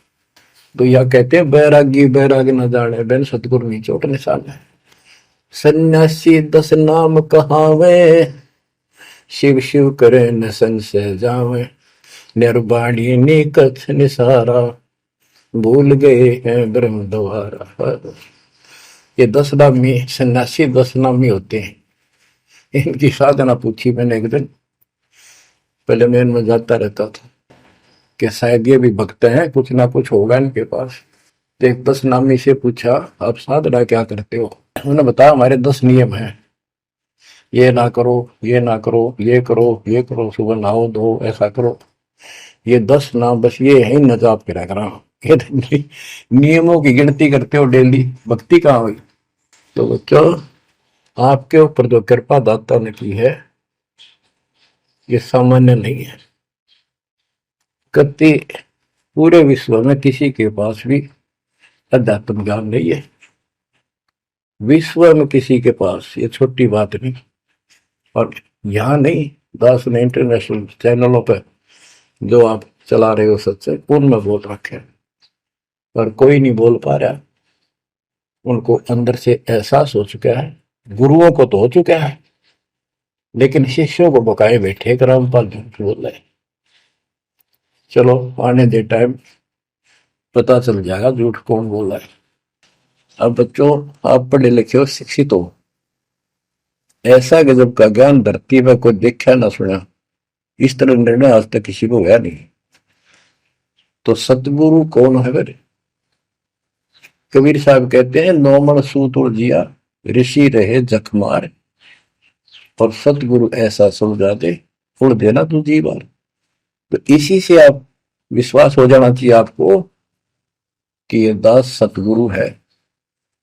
Speaker 1: तो यह कहते हैं बैरागी बैराग न जाने बिन सतगुरु नी चोट निशान है। सन्यासी 10 नाम कहावे, शिव शिव करे न संशय जावे, निर्वाणी नी कथ निसारा, भूल गए हैं ब्रह्म द्वारा। ये 10 नामी सन्यासी 10 नामी होते हैं। इनकी साधना पूछी मैंने एक दिन, पहले मैं इनमें जाता रहता था कि शायद ये भी भक्त हैं, कुछ ना कुछ होगा इनके पास। तो एक 10 नामी से पूछा आप साधना क्या करते हो? उन्होंने बताया हमारे 10 नियम हैं, ये ना करो, ये ना करो, ये करो, ये करो, सुबह नहाओ धो, ऐसा करो। ये 10 नाम बस ये है न जाप करा करा। ये नियमों की गिनती करते हो डेली, भक्ति कहाँ हुई? तो बच्चों आपके ऊपर जो कृपा दाता ने की है ये सामान्य नहीं है। कति पूरे विश्व में किसी के पास भी अध्यात्म ज्ञान नहीं है, विश्व में किसी के पास, ये छोटी बात नहीं। और यहाँ नहीं, दास ने इंटरनेशनल चैनलों पर जो आप चला रहे हो सत्संग, उनमें बोल रखे, पर कोई नहीं बोल पा रहा। उनको अंदर से एहसास हो चुका है, गुरुओं को तो हो चुका है, लेकिन शिष्यों को बकाए बैठे कि रामपाल झूठ बोल रहे। चलो आने दे टाइम, पता चल जाएगा झूठ कौन बोल रहा है। अब बच्चों आप पढ़े लिखे हो, शिक्षित हो, ऐसा गजब का ज्ञान धरती में कोई देखा ना सुना, इस तरह निर्णय आज तक किसी को हुआ नहीं। तो सतगुरु कौन है फिर? कबीर साहब कहते हैं नौमन सूत जिया, ऋषि रहे जखमार, और सतगुरु ऐसा समझा दे उड़ देना तू जी बार। तो इसी से आप विश्वास हो जाना चाहिए आपको कि ये दास सतगुरु है,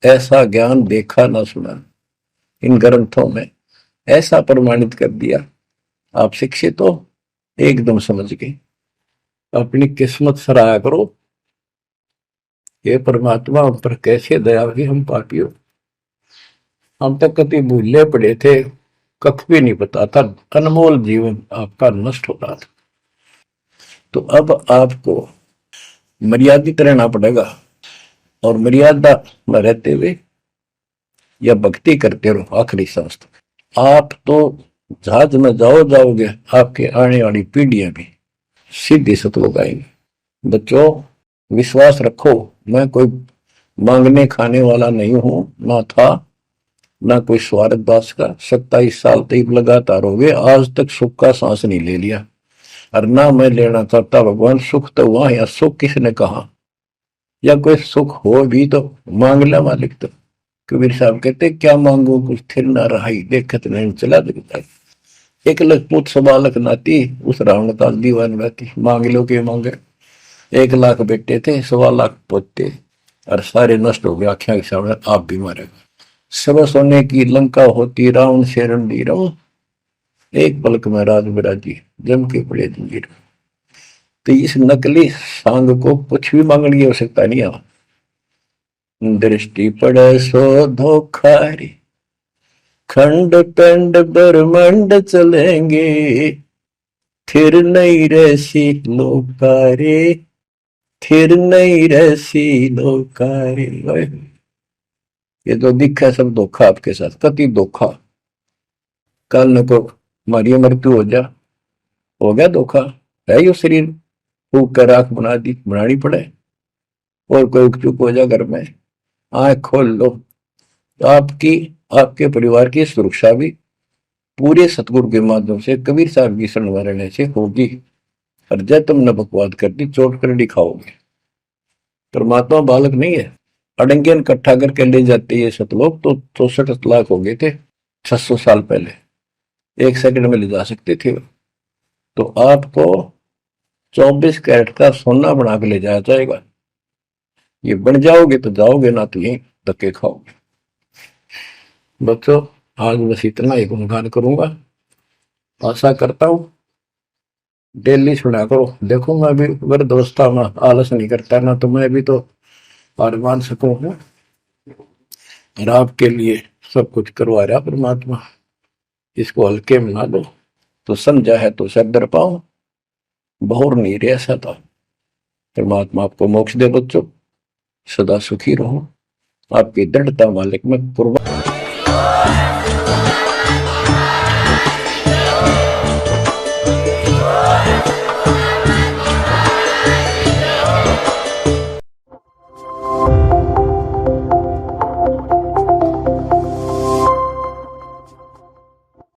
Speaker 1: ऐसा ज्ञान देखा ना सुना, इन ग्रंथों में ऐसा प्रमाणित कर दिया। आप शिक्षित हो, एकदम समझ गए, अपनी किस्मत सराहा करो। ये परमात्मा हम पर कैसे दया हुई, हम पापी हो। हम तक कभी भूले पड़े थे, कख भी नहीं पता था, अनमोल जीवन आपका नष्ट हो रहा था। तो अब आपको मर्यादित रहना पड़ेगा, और मर्यादा में रहते हुए या भक्ति करते रहो आखिरी सांस तक। आप तो जहाज में जाओगे, आपके आने वाली पीढ़ियां भी सीधे सतलोक आएंगे। बच्चों विश्वास रखो, मैं कोई मांगने खाने वाला नहीं हूं, ना था ना कोई स्वार्थ दास का। 27 साल तक लगातार हो गए, आज तक सुख का सांस नहीं ले लिया, और ना मैं लेना चाहता। भगवान सुख तो वहां, या सुख किसने कहा, या कोई सुख हो भी तो मांग ले मालिक। तो कबीर साहब कहते क्या मांगो कुछ थिर ना रहाई, देखत नहीं चला दिखता। 1 लाख पूत 1.25 लाख नाती, उस रावण का दीवान रहती, मांग लो के मांगे। 1 लाख बेटे थे, 1.25 लाख पोते, और सारे नष्ट हो गए आख्या के सामने, आप भी मारेगा। सब सोने की लंका होती, रावण से रणधीर, एक पलक में राज बिराजी, जम के पड़े जंजीर। तो इस नकली सांग को कुछ भी मांगने की आवश्यकता नहीं है। दृष्टि पड़े सो धोखारी, खंड पिंड ब्रह्मंड चलेंगे, फिर नहीं रहसी लोकारे, फिर नहीं रहसी लोकारे। ये तो दिखा सब धोखा आपके साथ, कति धोखा। कल न को हमारी मृत्यु हो गया धोखा है। यो शरीर फूक कर राख बना दी, बनानी पड़े, और कोई चुप हो जा घर में, आंख खोल लो। आपकी आपके परिवार की सुरक्षा भी पूरे सतगुरु के माध्यम से, कबीर साहब की शरण में रहने से होगी। और जब तुमने बकवाद कर दी, चोट कर दिखाओगे। परमात्मा बालक नहीं है, अड़ंगियन इकट्ठा करके ले जाते ये सतलोक, तो 64 लाख हो गए थे 600 साल पहले, 1 सेकंड में ले जा सकते थे। तो आपको 24 कैरेट का सोना बना के ले जाया जाएगा। ये बन जाओगे तो जाओगे, ना तो यही धक्के खाओगे। बच्चों आज बस इतना ही गुणगान करूंगा। आशा करता हूं डेली सुना करो। देखो मैं भी वृद्धावस्था में आलस नहीं करता ना, तो मैं भी तो हार मान सकूं। और आपके लिए सब कुछ करवा रहा परमात्मा, इसको हल्के में ना लो। तो समझा है तो सदर पाओ, बहुर नहीं रह सकता। परमात्मा आपको मोक्ष दे बच्चों, सदा सुखी रहो। आपकी दृढ़ता मालिक में कुर्बान।